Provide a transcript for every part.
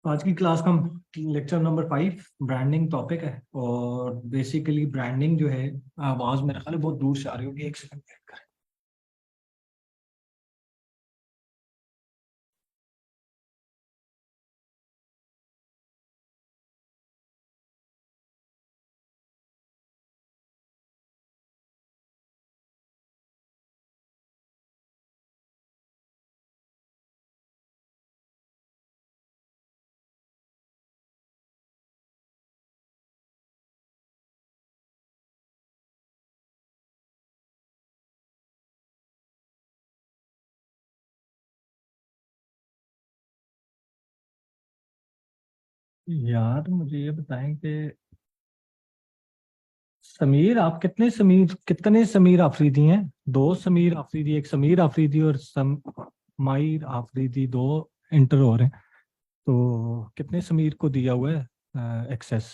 आज की क्लास का लेक्चर नंबर 5 ब्रांडिंग टॉपिक है। और बेसिकली ब्रांडिंग जो है, आवाज मेरे ख्याल में बहुत दूर से आ रही होगी। एक सेकंड वेट करें। यार मुझे ये बताएं कि समीर, आप कितने समीर आफरीदी हैं? दो समीर आफरीदी, एक समीर आफरीदी और समाइर आफरीदी, दो इंटर हो रहे हैं। तो कितने समीर को दिया हुआ है एक्सेस?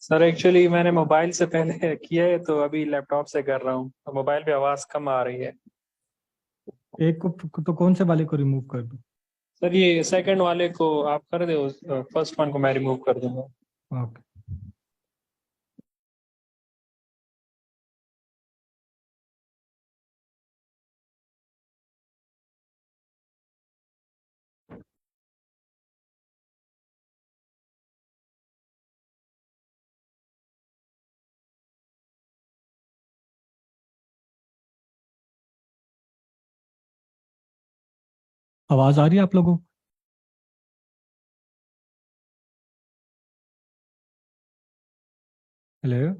सर एक्चुअली मैंने मोबाइल से पहले किया है, तो अभी लैपटॉप से कर रहा हूँ। तो मोबाइल पे आवाज़ कम आ रही है। एक को तो कौन से वाले को रिमूव कर दूं? सर ये सेकंड वाले को आप कर दो, फर्स्ट वन को मैं रिमूव कर दूंगा। ओके। आवाज आ रही है आप लोगों को? हेलो?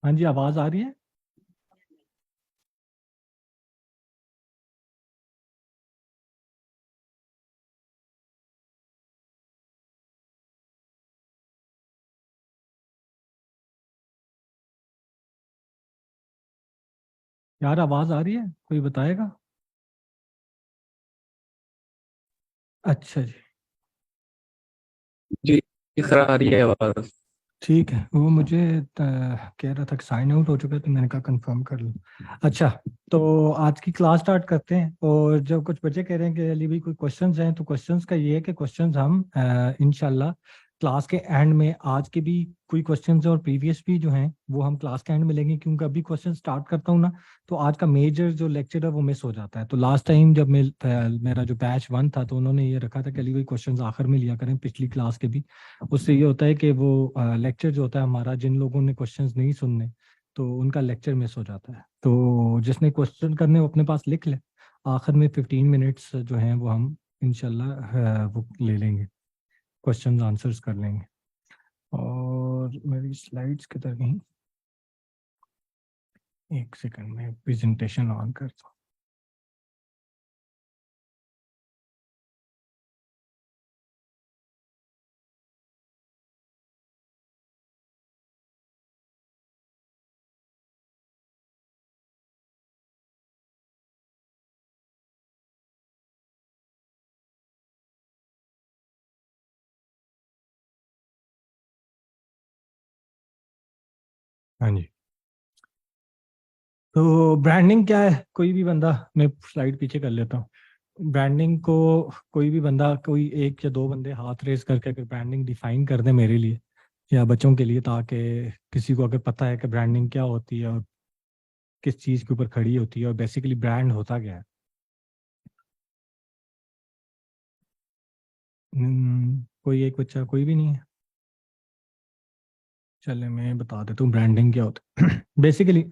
हाँ जी, आवाज आ रही है। यार आवाज आ रही है, कोई बताएगा? अच्छा जी। जी सर, आ रही है आवाज। ठीक है, वो मुझे कह रहा था कि साइन आउट हो चुका है, तो मैंने कहा कंफर्म कर लूँ। अच्छा, तो आज की क्लास स्टार्ट करते हैं। और जब कुछ बच्चे कह रहे हैं कि अली भाई कोई क्वेश्चंस हैं, तो क्वेश्चंस का ये है कि क्वेश्चंस हम इंशाल्लाह क्लास के एंड में, आज के भी कोई क्वेश्चंस और प्रीवियस भी जो हैं वो हम क्लास के एंड में लेंगे। क्योंकि अभी क्वेश्चन स्टार्ट करता हूँ ना, तो आज का मेजर जो लेक्चर है वो मिस हो जाता है। तो लास्ट टाइम जब मेरा जो बैच 1 था, तो उन्होंने ये रखा था कि अली भाई क्वेश्चंस आखिर में लिया करें पिछली क्लास के भी। उससे ये होता है कि वो लेक्चर जो होता है हमारा, जिन लोगों ने क्वेश्चंस नहीं सुनने, तो उनका लेक्चर मिस हो जाता है। तो जिसने क्वेश्चन करने वो अपने पास लिख ले। आखिर में 15 मिनट्स जो हैं वो हम इंशाल्लाह वो ले लेंगे, क्वेश्चंस आंसर्स कर लेंगे। और मेरी स्लाइड्स किधर गई? एक सेकंड में प्रेजेंटेशन ऑन करता हूँ। हाँ जी। तो ब्रांडिंग क्या है? कोई भी बंदा, मैं स्लाइड पीछे कर लेता हूँ। ब्रांडिंग को कोई भी बंदा, कोई एक या दो बंदे हाथ रेस करके अगर ब्रांडिंग डिफाइन कर दे मेरे लिए या बच्चों के लिए, ताकि किसी को अगर पता है कि ब्रांडिंग क्या होती है और किस चीज़ के ऊपर खड़ी होती है और बेसिकली ब्रांड होता क्या है। कोई एक बच्चा, कोई भी नहीं है? चले मैं बता देता हूँ ब्रांडिंग क्या होता है। बेसिकली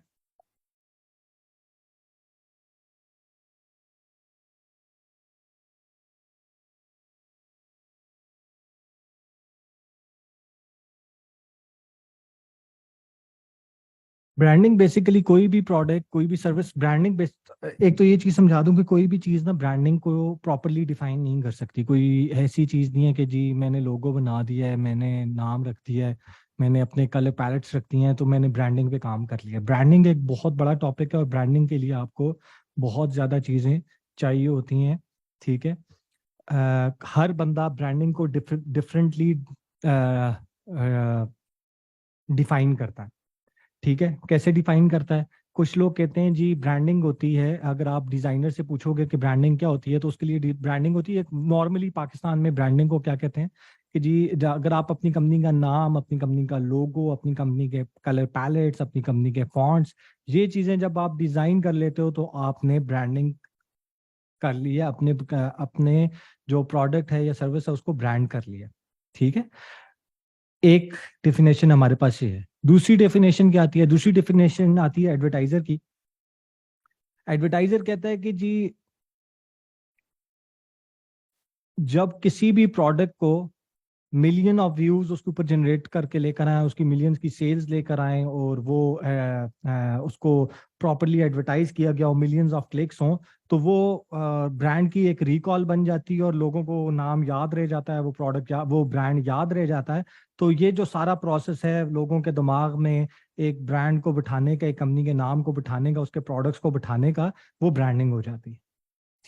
ब्रांडिंग बेसिकली कोई भी प्रोडक्ट, कोई भी सर्विस, ब्रांडिंग एक तो ये चीज समझा दूं कि कोई भी चीज ना ब्रांडिंग को प्रॉपरली डिफाइन नहीं कर सकती। कोई ऐसी चीज नहीं है कि जी मैंने लोगो बना दिया है, मैंने नाम रख दिया है, मैंने अपने कलर पैलेट्स रख दिए हैं, तो मैंने ब्रांडिंग पे काम कर लिया। ब्रांडिंग एक बहुत बड़ा टॉपिक है और ब्रांडिंग के लिए आपको बहुत ज्यादा चीजें चाहिए होती हैं। ठीक है। हर बंदा ब्रांडिंग को डिफरेंटली डिफाइन करता है। ठीक है, कैसे डिफाइन करता है? कुछ लोग कहते हैं जी ब्रांडिंग होती है, अगर आप डिजाइनर से पूछोगे कि ब्रांडिंग क्या होती है तो उसके लिए ब्रांडिंग होती है, नॉर्मली पाकिस्तान में ब्रांडिंग को क्या कहते हैं कि जी अगर आप अपनी कंपनी का नाम, अपनी कंपनी का लोगो, अपनी कंपनी के कलर पैलेट्स, अपनी कंपनी के फॉन्ट्स, ये चीजें जब आप डिजाइन कर लेते हो तो आपने ब्रांडिंग कर लिया, अपने अपने जो प्रोडक्ट है या सर्विस है उसको ब्रांड कर लिया। ठीक है, एक डेफिनेशन हमारे पास ये है। दूसरी डेफिनेशन क्या आती है? दूसरी डेफिनेशन आती है एडवर्टाइजर की। एडवर्टाइजर कहता है कि जी जब किसी भी प्रोडक्ट को मिलियन ऑफ व्यूज उसके ऊपर जनरेट करके लेकर आए, उसकी मिलियंस की सेल्स लेकर आए और वो उसको प्रॉपरली एडवर्टाइज किया गया और मिलियंस ऑफ क्लिक्स हों, तो वो ब्रांड की एक रिकॉल बन जाती है और लोगों को नाम याद रह जाता है, वो प्रोडक्ट वो ब्रांड याद रह जाता है। तो ये जो सारा प्रोसेस है लोगों के दिमाग में एक ब्रांड को बिठाने का, एक कंपनी के नाम को बिठाने का, उसके प्रोडक्ट्स को बिठाने का, वो ब्रांडिंग हो जाती है।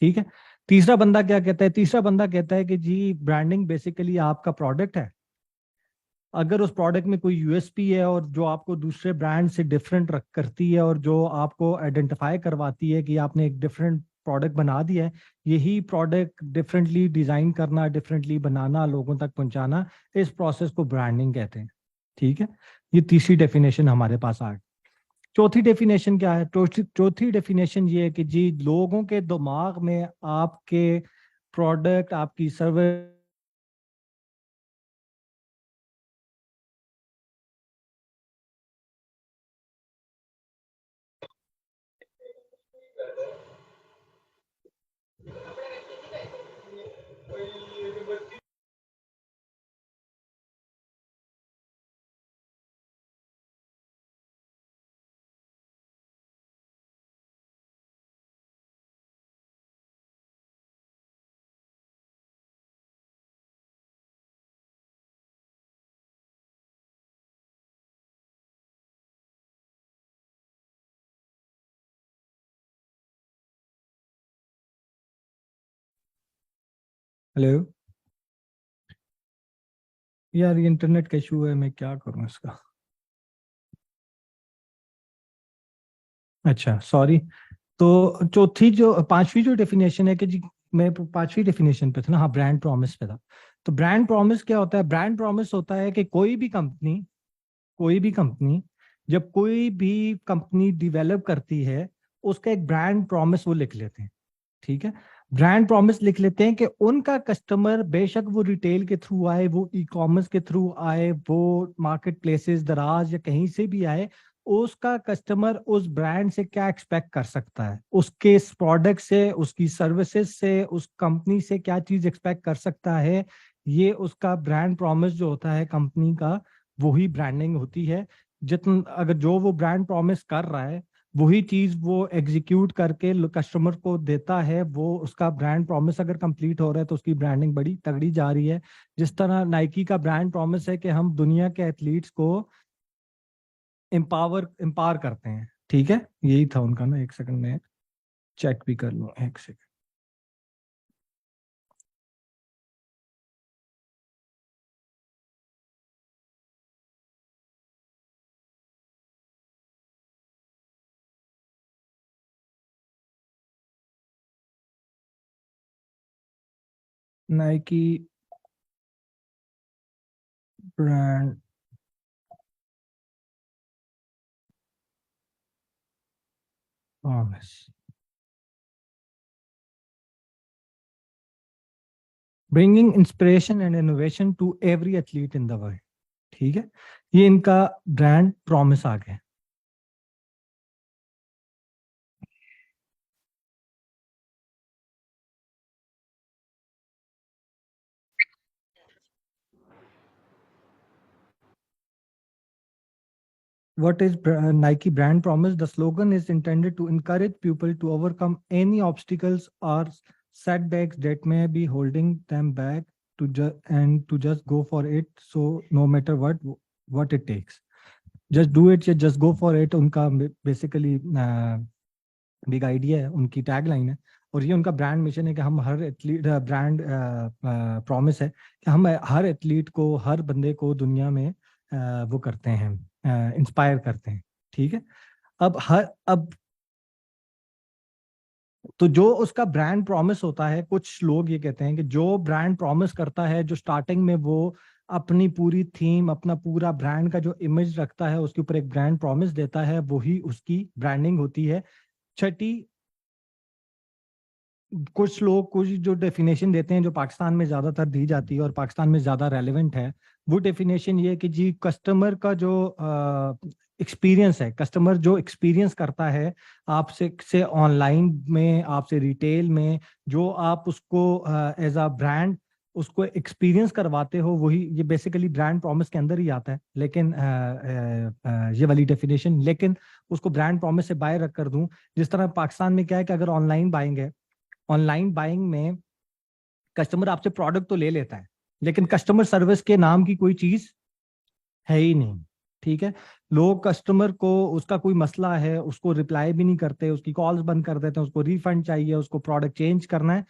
ठीक है, तीसरा बंदा क्या कहता है? तीसरा बंदा कहता है कि जी ब्रांडिंग बेसिकली आपका प्रोडक्ट है, अगर उस प्रोडक्ट में कोई यूएसपी है और जो आपको दूसरे ब्रांड से डिफरेंट रख करती है और जो आपको आइडेंटिफाई करवाती है कि आपने एक डिफरेंट प्रोडक्ट बना दिया है, यही प्रोडक्ट डिफरेंटली डिजाइन करना, डिफरेंटली बनाना, लोगों तक पहुंचाना, इस प्रोसेस को ब्रांडिंग कहते हैं। ठीक है, ये तीसरी डेफिनेशन हमारे पास आ गई। चौथी डेफिनेशन क्या है? चौथी डेफिनेशन ये है कि जी लोगों के दिमाग में आपके प्रोडक्ट, आपकी सर्विस हेलो यार, ये इंटरनेट का इशू है, मैं क्या करूं इसका? अच्छा सॉरी। तो चौथी जो पांचवी जो डेफिनेशन है कि जी, मैं पांचवी डेफिनेशन पे था ना, हाँ, ब्रांड प्रॉमिस पे था। तो ब्रांड प्रॉमिस क्या होता है? ब्रांड प्रॉमिस होता है कि कोई भी कंपनी जब कोई भी कंपनी डेवलप करती है, उसका एक ब्रांड प्रॉमिस वो लिख लेते हैं। ठीक है, ब्रांड प्रॉमिस लिख लेते हैं कि उनका कस्टमर, बेशक वो रिटेल के थ्रू आए, वो ई कॉमर्स के थ्रू आए, वो मार्केट प्लेसेस, दराज या कहीं से भी आए, उसका कस्टमर उस ब्रांड से क्या एक्सपेक्ट कर सकता है, उसके प्रोडक्ट से, उसकी सर्विसेज से, उस कंपनी से क्या चीज एक्सपेक्ट कर सकता है, ये उसका ब्रांड प्रॉमिस जो होता है कंपनी का, वही ब्रांडिंग होती है। जितना अगर जो वो ब्रांड प्रॉमिस कर रहा है वही चीज वो एग्जीक्यूट करके कस्टमर को देता है, वो उसका ब्रांड प्रॉमिस अगर कंप्लीट हो रहा है तो उसकी ब्रांडिंग बड़ी तगड़ी जा रही है। जिस तरह नाइकी का ब्रांड प्रॉमिस है कि हम दुनिया के एथलीट्स को एम्पावर करते हैं। ठीक है, यही था उनका ना, एक सेकंड में चेक भी कर लूं, एक second. Nike brand promise, bringing inspiration and innovation to every athlete in the world. ठीक है, ये इनका ब्रांड प्रॉमिस आ गया। What is Nike brand promise? The slogan is intended to encourage people to overcome any obstacles or setbacks that may be holding them back and to just go for it. So no matter what it takes, just do it या just go for it. उनका basically big idea है, उनकी tag line है। और ये उनका brand mission है कि हम हर एथलीट, ब्रांड प्रॉमिस है कि हम हर एथलीट को, हर बंदे को दुनिया में वो करते हैं, इंस्पायर करते हैं। ठीक है, अब तो जो उसका ब्रांड प्रॉमिस होता है, कुछ लोग ये कहते हैं कि जो ब्रांड प्रॉमिस करता है, जो स्टार्टिंग में वो अपनी पूरी थीम, अपना पूरा ब्रांड का जो इमेज रखता है, उसके ऊपर एक ब्रांड प्रॉमिस देता है, वही उसकी ब्रांडिंग होती है। छठी, कुछ लोग कुछ जो डेफिनेशन देते हैं, जो पाकिस्तान में ज्यादातर दी जाती है और पाकिस्तान में ज्यादा रेलेवेंट है, वो डेफिनेशन ये है कि जी कस्टमर का जो एक्सपीरियंस है, कस्टमर जो एक्सपीरियंस करता है आपसे से ऑनलाइन में, आपसे रिटेल में, जो आप उसको एज अ ब्रांड उसको एक्सपीरियंस करवाते हो, वही ये बेसिकली ब्रांड प्रॉमिस के अंदर ही आता है। लेकिन ये वाली डेफिनेशन, लेकिन उसको ब्रांड प्रॉमिस से बाहर रख कर दूं, जिस तरह पाकिस्तान में क्या है कि अगर ऑनलाइन बाइंग है, ऑनलाइन बाइंग में कस्टमर आपसे प्रोडक्ट तो ले लेता है, लेकिन कस्टमर सर्विस के नाम की कोई चीज है ही नहीं। ठीक है, लोग कस्टमर को, उसका कोई मसला है, उसको रिप्लाई भी नहीं करते, उसकी कॉल्स बंद कर देते हैं, उसको रिफंड चाहिए, उसको प्रोडक्ट चेंज करना है,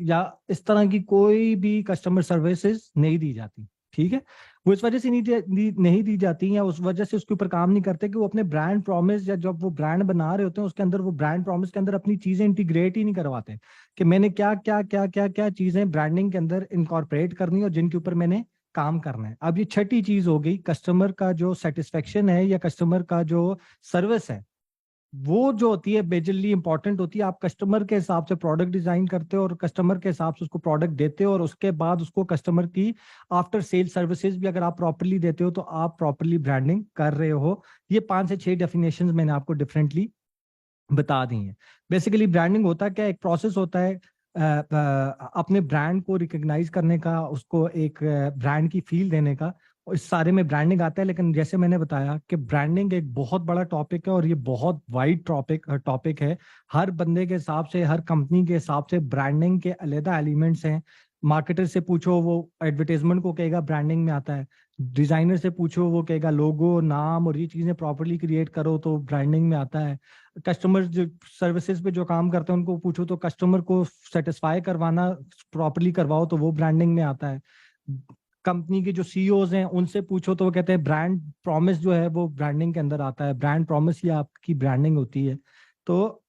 या इस तरह की कोई भी कस्टमर सर्विसेज नहीं दी जाती। ठीक है, वो इस वजह से नहीं दी जाती, या उस वजह से उसके ऊपर काम नहीं करते कि वो अपने ब्रांड प्रॉमिस, या जब वो ब्रांड बना रहे होते हैं उसके अंदर, वो ब्रांड प्रॉमिस के अंदर अपनी चीजें इंटीग्रेट ही नहीं करवाते कि मैंने क्या क्या क्या क्या क्या चीजें ब्रांडिंग के अंदर इनकॉर्पोरेट करनी और जिनके ऊपर मैंने काम करना है। अब ये छठी चीज हो गई, कस्टमर का जो सेटिस्फेक्शन है या कस्टमर का जो सर्विस है, वो जो होती है मेजरली इंपॉर्टेंट होती है। आप कस्टमर के हिसाब से प्रोडक्ट डिजाइन करते हो और कस्टमर के हिसाब से उसको प्रोडक्ट देते हो, और उसके बाद उसको कस्टमर की आफ्टर सेल सर्विसेज भी अगर आप प्रॉपरली देते हो, तो आप प्रॉपरली ब्रांडिंग कर रहे हो। ये 5 से 6 डेफिनेशंस मैंने आपको डिफरेंटली बता दी हैं। बेसिकली ब्रांडिंग होता क्या, एक प्रोसेस होता है अपने ब्रांड को रिकग्नाइज करने का, उसको एक ब्रांड की फील देने का, और इस सारे में ब्रांडिंग आता है। लेकिन जैसे मैंने बताया कि ब्रांडिंग एक बहुत बड़ा टॉपिक है और ये बहुत वाइड टॉपिक है। हर बंदे के हिसाब से, हर कंपनी के हिसाब से ब्रांडिंग के अलग एलिमेंट्स हैं। मार्केटर से पूछो, वो एडवर्टाइजमेंट को कहेगा ब्रांडिंग में आता है। डिजाइनर से पूछो, वो कहेगा लोगो, नाम और ये चीजें प्रॉपरली क्रिएट करो तो ब्रांडिंग में आता है। कस्टमर जो सर्विसेज पे जो काम करते हैं उनको पूछो, तो कस्टमर को सेटिस्फाई करवाना प्रॉपरली करवाओ तो वो ब्रांडिंग में आता है। कंपनी के जो सीईओज हैं उनसे पूछो तो वो कहते हैं ब्रांड प्रॉमिस जो है वो ब्रांडिंग के अंदर आता है। ब्रांड प्रॉमिस ही आपकी ब्रांडिंग होती है। तो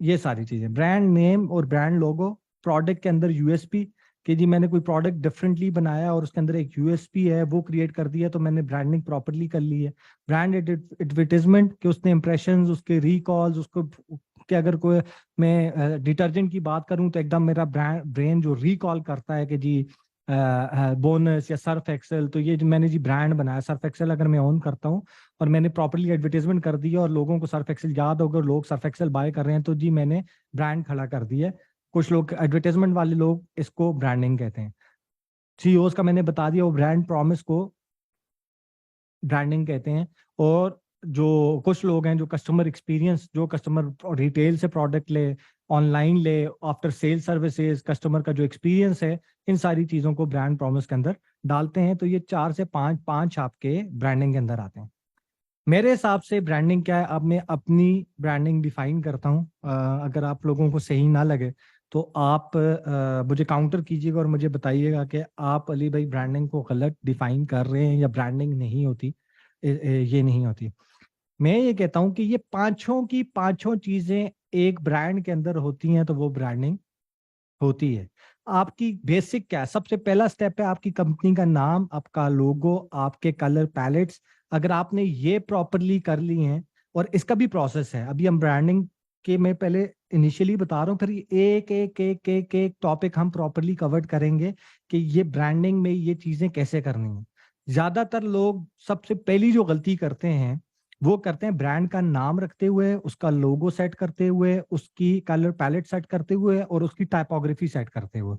ये सारी चीजें, ब्रांड नेम और ब्रांड लोगो, प्रोडक्ट के अंदर यूएसपी, कि जी मैंने कोई प्रोडक्ट डिफरेंटली बनाया और उसके अंदर एक यूएसपी है वो क्रिएट कर दिया, तो मैंने ब्रांडिंग प्रॉपरली कर ली है। ब्रांड एडवर्टीजमेंट कि उसने इंप्रेशंस, उसके रिकॉल्स, उसको कि अगर कोई, मैं डिटर्जेंट की बात करूं तो एकदम मेरा ब्रेन जो रिकॉल करता है कि जी बोनस या सर्फ एक्सेल, तो ये जो मैंने जी ब्रांड बनाया सर्फ एक्सेल, अगर मैं ऑन करता हूँ और मैंने प्रॉपरली एडवर्टीजमेंट कर दिया और लोगों को सर्फ एक्सेल याद होगा, लोग सर्फ एक्सेल बाय कर रहे हैं, तो जी मैंने ब्रांड खड़ा कर दिया है। कुछ लोग, एडवर्टाइजमेंट वाले लोग, इसको ब्रांडिंग कहते हैं। सीईओज का मैंने बता दिया, वो ब्रांड प्रॉमिस को ब्रांडिंग कहते हैं। और जो कुछ लोग हैं जो कस्टमर एक्सपीरियंस, जो कस्टमर रिटेल से प्रोडक्ट ले, ऑनलाइन ले, आफ्टर सेल सर्विसेज, कस्टमर का जो एक्सपीरियंस है, इन सारी चीजों को ब्रांड प्रॉमिस के अंदर डालते हैं। तो ये 4 से 5 आपके ब्रांडिंग के अंदर आते हैं। मेरे हिसाब से ब्रांडिंग क्या है, अब मैं अपनी ब्रांडिंग डिफाइन करता हूँ। अगर आप लोगों को सही ना लगे तो आप मुझे काउंटर कीजिएगा और मुझे बताइएगा कि आप अली भाई ब्रांडिंग को गलत डिफाइन कर रहे हैं या ब्रांडिंग नहीं होती, ये नहीं होती। मैं ये कहता हूँ कि ये पांचों की पांचों चीजें एक ब्रांड के अंदर होती हैं, तो वो ब्रांडिंग होती है। आपकी बेसिक क्या है, सबसे पहला स्टेप है आपकी कंपनी का नाम, आपका लोगो, आपके कलर पैलेट्स। अगर आपने ये प्रॉपरली कर ली हैं, और इसका भी प्रोसेस है, अभी हम ब्रांडिंग के, मैं पहले इनिशियली बता रहा हूँ, फिर एक एक एक एक एक टॉपिक हम प्रॉपरली कवर करेंगे कि ये ब्रांडिंग में ये चीजें कैसे करनी है। ज्यादातर लोग सबसे पहली जो गलती करते हैं, वो करते हैं ब्रांड का नाम रखते हुए, उसका लोगो सेट करते हुए, उसकी कलर पैलेट सेट करते हुए और उसकी टाइपोग्राफी सेट करते हुए।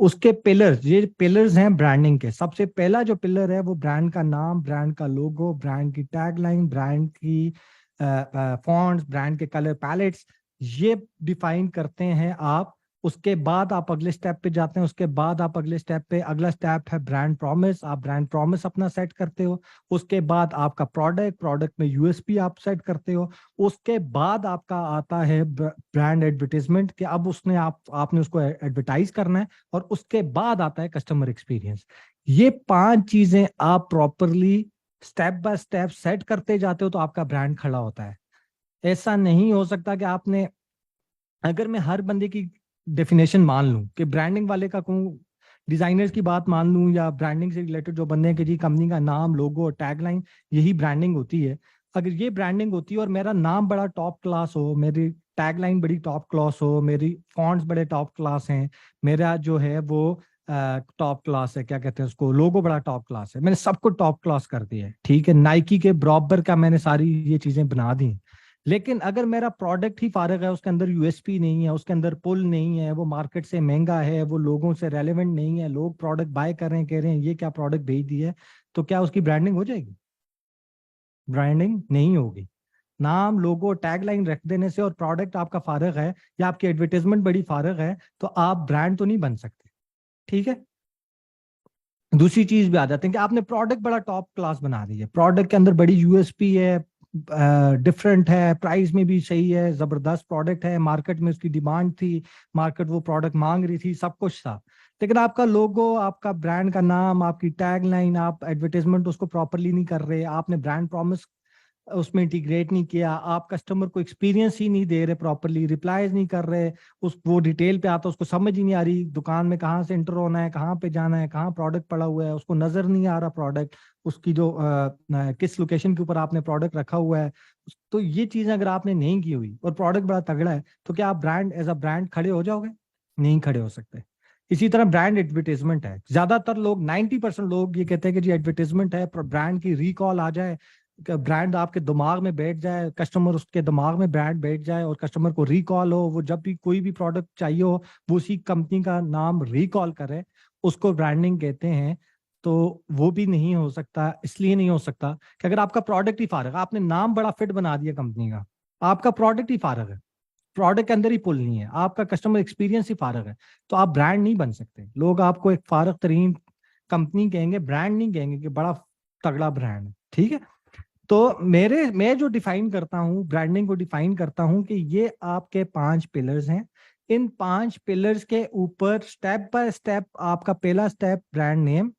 उसके पिलर्स, ये पिलर्स हैं ब्रांडिंग के। सबसे पहला जो पिलर है वो ब्रांड का नाम, ब्रांड का लोगो, ब्रांड की टैगलाइन, ब्रांड की फॉन्ट्स, ब्रांड के कलर पैलेट्स। ये डिफाइन करते हैं आप उसके बाद आप अगले स्टेप पे जाते हैं, उसके बाद आप अगले स्टेप पे, अगला स्टेप है ब्रांड प्रॉमिस, आप ब्रांड प्रॉमिस अपना सेट करते हो। उसके बाद आपका प्रोडक्ट, प्रोडक्ट में यूएसपी आप सेट करते हो। उसके बाद आपका आता है ब्रांड एडवर्टाइजमेंट, कि अब उसने आपने उसको एडवर्टाइज करना है। और उसके बाद आता है कस्टमर एक्सपीरियंस। ये 5 चीजें आप properly step by step set करते जाते हो तो आपका ब्रांड खड़ा होता है। ऐसा नहीं हो सकता कि आपने, अगर मैं हर बंदे की डेफिनेशन मान लूं कि ब्रांडिंग वाले का कहूँ, डिजाइनर्स की बात मान लूं, या ब्रांडिंग से रिलेटेड जो बंदे हैं कि जी कंपनी का नाम, लोगो, टैगलाइन, यही ब्रांडिंग होती है। अगर ये ब्रांडिंग होती है और मेरा नाम बड़ा टॉप क्लास हो, मेरी टैगलाइन बड़ी टॉप क्लास हो, मेरी फॉन्ट्स बड़े टॉप क्लास हैं, मेरा जो है वो टॉप क्लास है, क्या कहते हैं उसको, लोगो बड़ा टॉप क्लास है, मैंने सबको टॉप क्लास कर दिया है, ठीक है, नाइकी के बराबर का मैंने सारी ये चीजें बना दी। लेकिन अगर मेरा प्रोडक्ट ही फारग है, उसके अंदर यूएसपी नहीं है, उसके अंदर पुल नहीं है, वो मार्केट से महंगा है, वो लोगों से रेलेवेंट नहीं है, लोग प्रोडक्ट बाय कर रहे हैं, कह रहे हैं ये क्या प्रोडक्ट भेज दिया है, तो क्या उसकी ब्रांडिंग हो जाएगी? ब्रांडिंग नहीं होगी। नाम, लोगो, टैगलाइन रख देने से और प्रोडक्ट आपका फारग है या आपकी एडवर्टाइजमेंट बड़ी फारग है तो आप ब्रांड तो नहीं बन सकते, ठीक है। दूसरी चीज भी आ जाती है कि आपने प्रोडक्ट बड़ा टॉप क्लास बना दिया, प्रोडक्ट के अंदर बड़ी यूएसपी है, डिफरेंट है, प्राइस में भी सही है, जबरदस्त प्रोडक्ट है, मार्केट में उसकी डिमांड थी, मार्केट वो प्रोडक्ट मांग रही थी, सब कुछ था। लेकिन आपका लोगो, आपका ब्रांड का नाम, आपकी टैग लाइन, आप एडवर्टाइजमेंट उसको प्रॉपरली नहीं कर रहे, आपने ब्रांड प्रॉमिस उसमें इंटीग्रेट नहीं किया, आप कस्टमर को एक्सपीरियंस ही नहीं दे रहे प्रॉपरली, रिप्लाईज नहीं कर रहे, उस वो डिटेल पे आता, उसको समझ ही नहीं आ रही दुकान में कहाँ से एंटर होना है, कहाँ पे जाना है, कहाँ प्रोडक्ट पड़ा हुआ है, उसको नजर नहीं आ रहा प्रोडक्ट, उसकी जो किस लोकेशन के ऊपर आपने प्रोडक्ट रखा हुआ है। तो ये चीजें अगर आपने नहीं की हुई और प्रोडक्ट बड़ा तगड़ा है तो क्या आप ब्रांड एज अ ब्रांड खड़े हो जाओगे? नहीं खड़े हो सकते। इसी तरह ब्रांड एडवर्टाइजमेंट है, ज्यादातर लोग 90% लोग ये कहते हैं कि जी एडवर्टाइजमेंट है, ब्रांड की रिकॉल आ जाए, ब्रांड आपके दिमाग में बैठ जाए, कस्टमर उसके दिमाग में ब्रांड बैठ जाए और कस्टमर को रिकॉल हो, वो जब भी कोई भी प्रोडक्ट चाहिए हो वो उसी कंपनी का नाम रिकॉल करे, उसको ब्रांडिंग कहते हैं। तो वो भी नहीं हो सकता। इसलिए नहीं हो सकता कि अगर आपका प्रोडक्ट ही फारग है, आपने नाम बड़ा फिट बना दिया कंपनी का, आपका प्रोडक्ट ही फारग है, प्रोडक्ट के अंदर ही पुल नहीं है, आपका कस्टमर एक्सपीरियंस ही फारग है, तो आप ब्रांड नहीं बन सकते। लोग आपको एक फारग तरीन कंपनी कहेंगे, ब्रांड नहीं कहेंगे कि बड़ा तगड़ा ब्रांड है, ठीक है। तो मैं जो डिफाइन करता हूँ, ब्रांडिंग को डिफाइन करता हूँ कि ये आपके 5 पिलर्स हैं। इन 5 पिलर्स के ऊपर स्टेप बाय स्टेप, आपका पहला स्टेप ब्रांड नेम,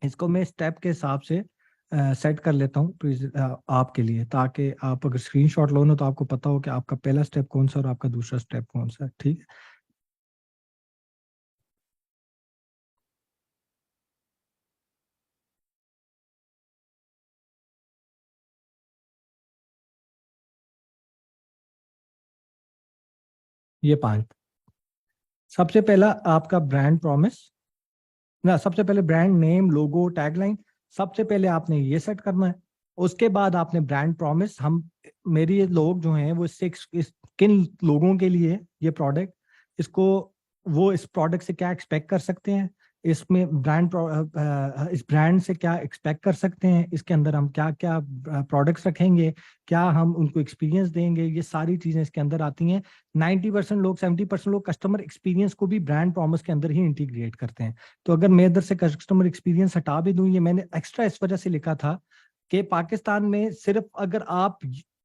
इसको मैं स्टेप के हिसाब से सेट कर लेता हूँ आपके लिए, ताकि आप अगर स्क्रीनशॉट लो ना तो आपको पता हो कि आपका पहला स्टेप कौन सा और आपका दूसरा स्टेप कौन सा है, ठीक है। ये 5, सबसे पहला आपका ब्रांड प्रॉमिस ना, सबसे पहले ब्रांड नेम, लोगो, टैगलाइन, सबसे पहले आपने ये सेट करना है। उसके बाद आपने ब्रांड प्रॉमिस, हम मेरी ये लोग जो हैं वो किन लोगों के लिए ये प्रोडक्ट, इसको वो इस प्रोडक्ट से क्या एक्सपेक्ट कर सकते हैं, इसमें इस ब्रांड से क्या एक्सपेक्ट कर सकते हैं, इसके अंदर हम क्या क्या प्रोडक्ट्स रखेंगे, क्या हम उनको एक्सपीरियंस देंगे, ये सारी चीजें इसके अंदर आती हैं। 90% लोग, 70% लोग कस्टमर एक्सपीरियंस को भी ब्रांड प्रॉमिस के अंदर ही इंटीग्रेट करते हैं। तो अगर मैं इधर से कस्टमर एक्सपीरियंस हटा भी दूं, ये मैंने एक्स्ट्रा इस वजह से लिखा था कि पाकिस्तान में सिर्फ अगर आप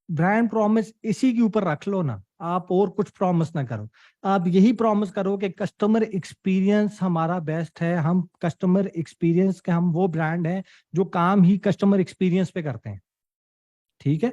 ब्रांड प्रॉमिस इसी के ऊपर रख लो ना, आप और कुछ प्रॉमिस ना करो, आप यही प्रॉमिस करो कि कस्टमर एक्सपीरियंस हमारा बेस्ट है, हम कस्टमर एक्सपीरियंस के, हम वो ब्रांड है जो काम ही कस्टमर एक्सपीरियंस पे करते हैं, ठीक है।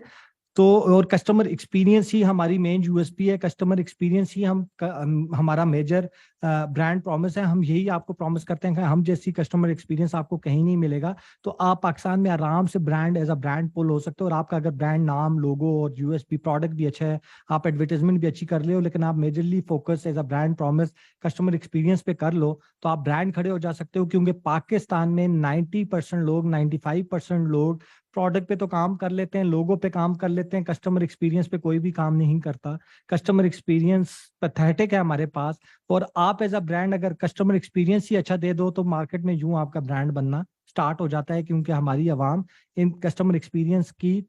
तो और कस्टमर एक्सपीरियंस ही हमारी मेन यूएसपी है, कस्टमर एक्सपीरियंस ही हमारा मेजर ब्रांड प्रॉमिस है। हम यही आपको प्रॉमिस करते हैं कि हम जैसी कस्टमर एक्सपीरियंस आपको कहीं नहीं मिलेगा। तो आप पाकिस्तान में आराम से ब्रांड एज अ ब्रांड पुल हो सकते हो, और आपका अगर ब्रांड नाम, लोगो और यूएसपी, प्रोडक्ट भी अच्छा है, आप एडवर्टाइजमेंट भी अच्छी कर ले हो, लेकिन आप majorly focus as a brand promise customer experience पे कर लो, तो आप ब्रांड खड़े हो जा सकते हो। क्योंकि पाकिस्तान में 90% लोग, 95% लोग प्रोडक्ट पे तो काम कर लेते हैं, लोगों पे काम कर लेते हैं, कस्टमर एक्सपीरियंस पे कोई भी काम नहीं करता। कस्टमर एक्सपीरियंस पैथेटिक है हमारे पास। और आप एज अ ब्रांड अगर कस्टमर एक्सपीरियंस ही अच्छा दे दो तो मार्केट में यूं आपका ब्रांड बनना स्टार्ट हो जाता है, क्योंकि हमारी आवाम इन कस्टमर एक्सपीरियंस की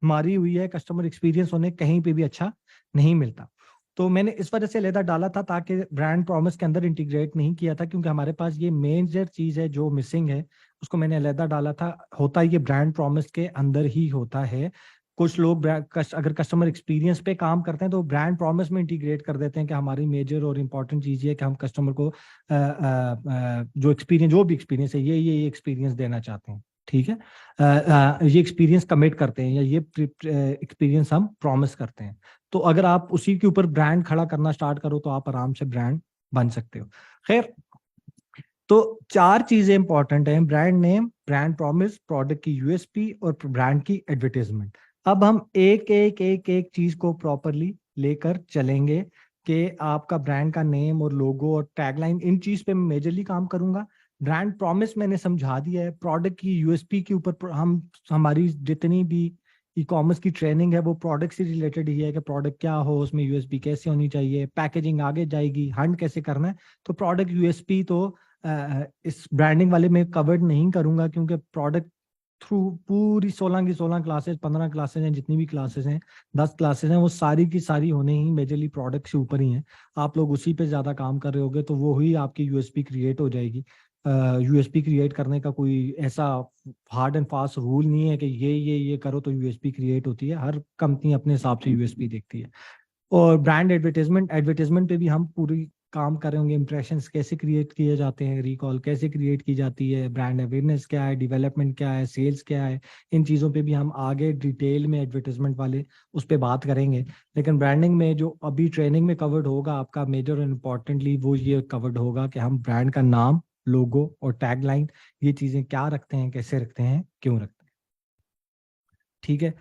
मारी हुई है, कस्टमर एक्सपीरियंस उन्हें कहीं पे भी अच्छा नहीं मिलता। तो मैंने इस वजह से अलहदा डाला था ताकि ब्रांड प्रॉमिस के अंदर इंटीग्रेट नहीं किया था, क्योंकि हमारे पास ये मेजर चीज है जो मिसिंग है, उसको मैंने अलहदा डाला था। होता ये ब्रांड प्रॉमिस के अंदर ही होता है। कुछ लोग अगर कस्टमर एक्सपीरियंस पे काम करते हैं तो ब्रांड प्रॉमिस में इंटीग्रेट कर देते हैं कि हमारी मेजर और इम्पॉर्टेंट चीज ये है कि हम कस्टमर को जो भी एक्सपीरियंस है ये एक्सपीरियंस देना चाहते हैं। ठीक है, ये एक्सपीरियंस कमिट करते हैं या ये एक्सपीरियंस हम प्रॉमिस करते हैं। तो अगर आप उसी के ऊपर ब्रांड खड़ा करना स्टार्ट करो तो आप आराम से ब्रांड बन सकते हो। खैर, तो 4 चीजें इंपॉर्टेंट हैं: brand name, brand promise, product की यूएसपी और ब्रांड की एडवर्टाइजमेंट। अब हम एक एक एक एक चीज को प्रॉपरली लेकर चलेंगे कि आपका ब्रांड का नेम और लोगो और टैगलाइन, इन चीज पे मैं मेजरली काम करूंगा। ब्रांड प्रॉमिस मैंने समझा दिया है। प्रोडक्ट की यूएसपी के ऊपर हमारी जितनी भी ई कॉमर्स की ट्रेनिंग है वो प्रोडक्ट से रिलेटेड ही है कि प्रोडक्ट क्या हो, उसमें यूएसपी कैसे होनी चाहिए, पैकेजिंग आगे जाएगी, हंट कैसे करना है। तो प्रोडक्ट यूएसपी तो इस ब्रांडिंग वाले में कवर्ड नहीं करूंगा, क्योंकि प्रोडक्ट थ्रू पूरी 16 की 16 क्लासेस, 15 क्लासेस हैं, जितनी भी क्लासेस हैं, 10 क्लासेस हैं, वो सारी की सारी होने ही मेजरली प्रोडक्ट से ऊपर ही हैं। आप लोग उसी पे ज्यादा काम कर रहे होगे तो वो ही आपकी यूएसपी क्रिएट हो जाएगी। यूएसपी क्रिएट करने का कोई ऐसा हार्ड एंड फास्ट रूल नहीं है कि ये करो तो यूएसपी क्रिएट होती है। हर कंपनी अपने हिसाब से यूएसपी देखती है। और ब्रांड एडवर्टाइजमेंट पे भी हम पूरी काम कर रहे होंगे। इंप्रेशंस कैसे क्रिएट किए जाते हैं, रिकॉल कैसे क्रिएट की जाती है, ब्रांड अवेयरनेस क्या है, डेवलपमेंट क्या है, सेल्स क्या है, इन चीज़ों पे भी हम आगे डिटेल में एडवर्टाइजमेंट वाले उस पर बात करेंगे। लेकिन ब्रांडिंग में जो अभी ट्रेनिंग में कवर्ड होगा आपका मेजर और इम्पॉर्टेंटली वो ये कवर्ड होगा कि हम ब्रांड का नाम, लोगो और टैगलाइन, ये चीज़ें क्या रखते हैं, कैसे रखते हैं, क्यों रखते हैं। ठीक है,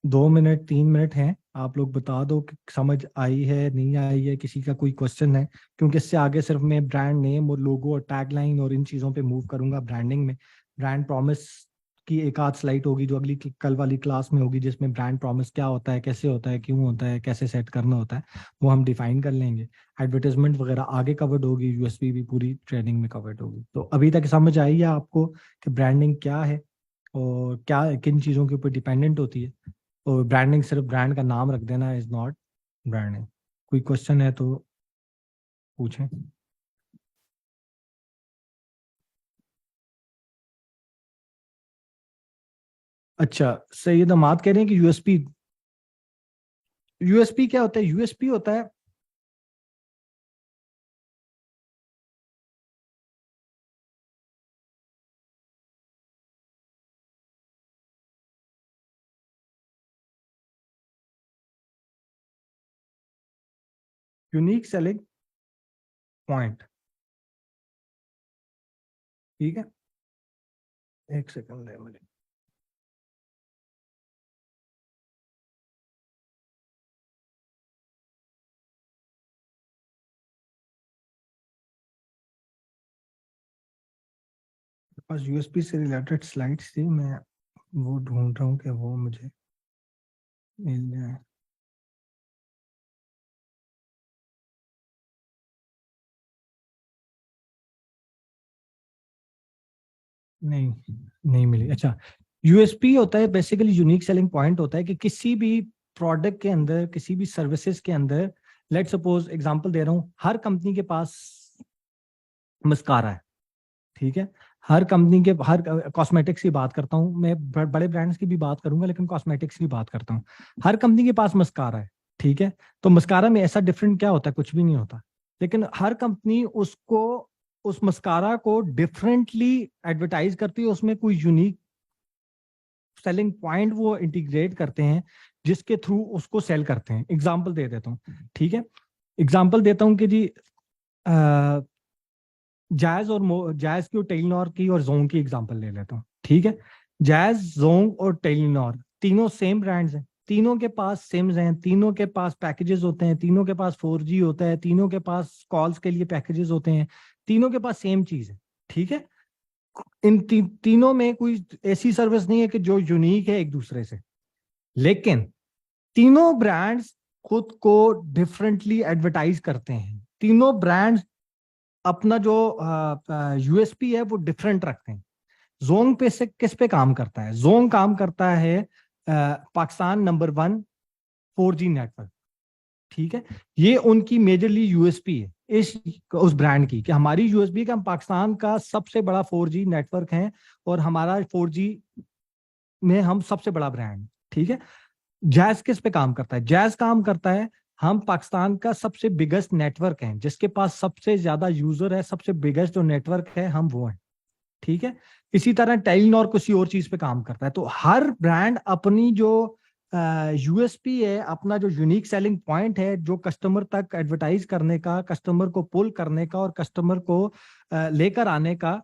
2 मिनट 3 मिनट हैं, आप लोग बता दो कि समझ आई है नहीं आई है, किसी का कोई क्वेश्चन है, क्योंकि इससे आगे सिर्फ मैं ब्रांड नेम और लोगो और टैगलाइन और इन चीज़ों पे मूव करूंगा। ब्रांडिंग में ब्रांड प्रॉमिस की एक आध स्लाइड होगी जो अगली कल वाली क्लास में होगी, जिसमें ब्रांड प्रॉमिस क्या होता है, कैसे होता है, क्यों होता है, कैसे सेट करना होता है, वो हम डिफाइन कर लेंगे। एडवर्टाइजमेंट वगैरह आगे कवर्ड होगी, यूएसपी भी पूरी ट्रेनिंग में कवर्ड होगी। तो अभी तक समझ आई है आपको कि ब्रांडिंग क्या है और क्या किन चीज़ों के ऊपर डिपेंडेंट होती है। और ब्रांडिंग सिर्फ ब्रांड का नाम रख देना इज नॉट ब्रांडिंग। कोई क्वेश्चन है तो पूछें। अच्छा, सैयद अहमद कह रहे हैं कि यूएसपी, यूएसपी क्या होता है? यूएसपी होता है यूनिक सेलिंग पॉइंट। ठीक है, एक सेकंड है मुझे। पास यूएसपी से रिलेटेड स्लाइड्स थी, मैं वो ढूंढ रहा हूँ कि वो मुझे मिल जाए। नहीं, नहीं मिली। अच्छा, यूएसपी होता है बेसिकली यूनिक सेलिंग पॉइंट होता है कि किसी भी प्रोडक्ट के अंदर, किसी भी सर्विसेज के अंदर, लेट सपोज एग्जांपल दे रहा हूँ, हर कंपनी के पास मस्कारा है। ठीक है, हर कंपनी के, हर कॉस्मेटिक्स की बात करता हूँ मैं, बड़े ब्रांड्स की भी बात करूंगा लेकिन कॉस्मेटिक्स की बात करता हूँ। हर कंपनी के पास मस्कारा है। ठीक है, तो मस्कारा में ऐसा डिफरेंट क्या होता है? कुछ भी नहीं होता। लेकिन हर कंपनी उसको, उस मस्कारा को डिफरेंटली एडवर्टाइज करती है, उसमें कोई यूनिक सेलिंग पॉइंट वो इंटीग्रेट करते हैं जिसके थ्रू उसको सेल करते हैं। एग्जाम्पल दे देता हूँ। ठीक है, एग्जाम्पल देता हूँ कि जी जायज की और टेलीनॉर की और जोंग की एग्जांपल ले लेता हूँ। ठीक है, जायज, जोंग और टेलीनॉर तीनों सेम ब्रांड्स हैं, तीनों के पास सिम्स हैं, तीनों के पास पैकेजेस होते हैं, तीनों के पास 4G होता है, तीनों के पास कॉल्स के लिए पैकेजेस होते हैं, तीनों के पास सेम चीज है। ठीक है, इन तीनों में कोई ऐसी सर्विस नहीं है कि जो यूनिक है एक दूसरे से। लेकिन तीनों ब्रांड्स खुद को डिफरेंटली एडवर्टाइज करते हैं। तीनों ब्रांड्स अपना जो यूएसपी है वो डिफरेंट रखते हैं। जोंग पे से किस पे काम करता है? जोंग काम करता है पाकिस्तान नंबर 1 4G नेटवर्क। ठीक है, ये उनकी मेजरली यूएसपी है इस उस ब्रांड की, कि हमारी यूएसपी है कि हम पाकिस्तान का सबसे बड़ा 4G नेटवर्क है और हमारा 4G में हम सबसे बड़ा ब्रांड। ठीक है, जैज किस पे काम करता है? जैज काम करता है, हम पाकिस्तान का सबसे बिगेस्ट नेटवर्क है, जिसके पास सबसे ज्यादा यूजर है, सबसे बिगेस्ट जो नेटवर्क है हम वो हैं। ठीक है, इसी तरह टेलीनॉर किसी और चीज पे काम करता है। तो हर ब्रांड अपनी जो यूएसपी है, अपना जो यूनिक सेलिंग पॉइंट है, जो कस्टमर तक एडवर्टाइज करने का, कस्टमर को पुल करने का और कस्टमर को लेकर आने का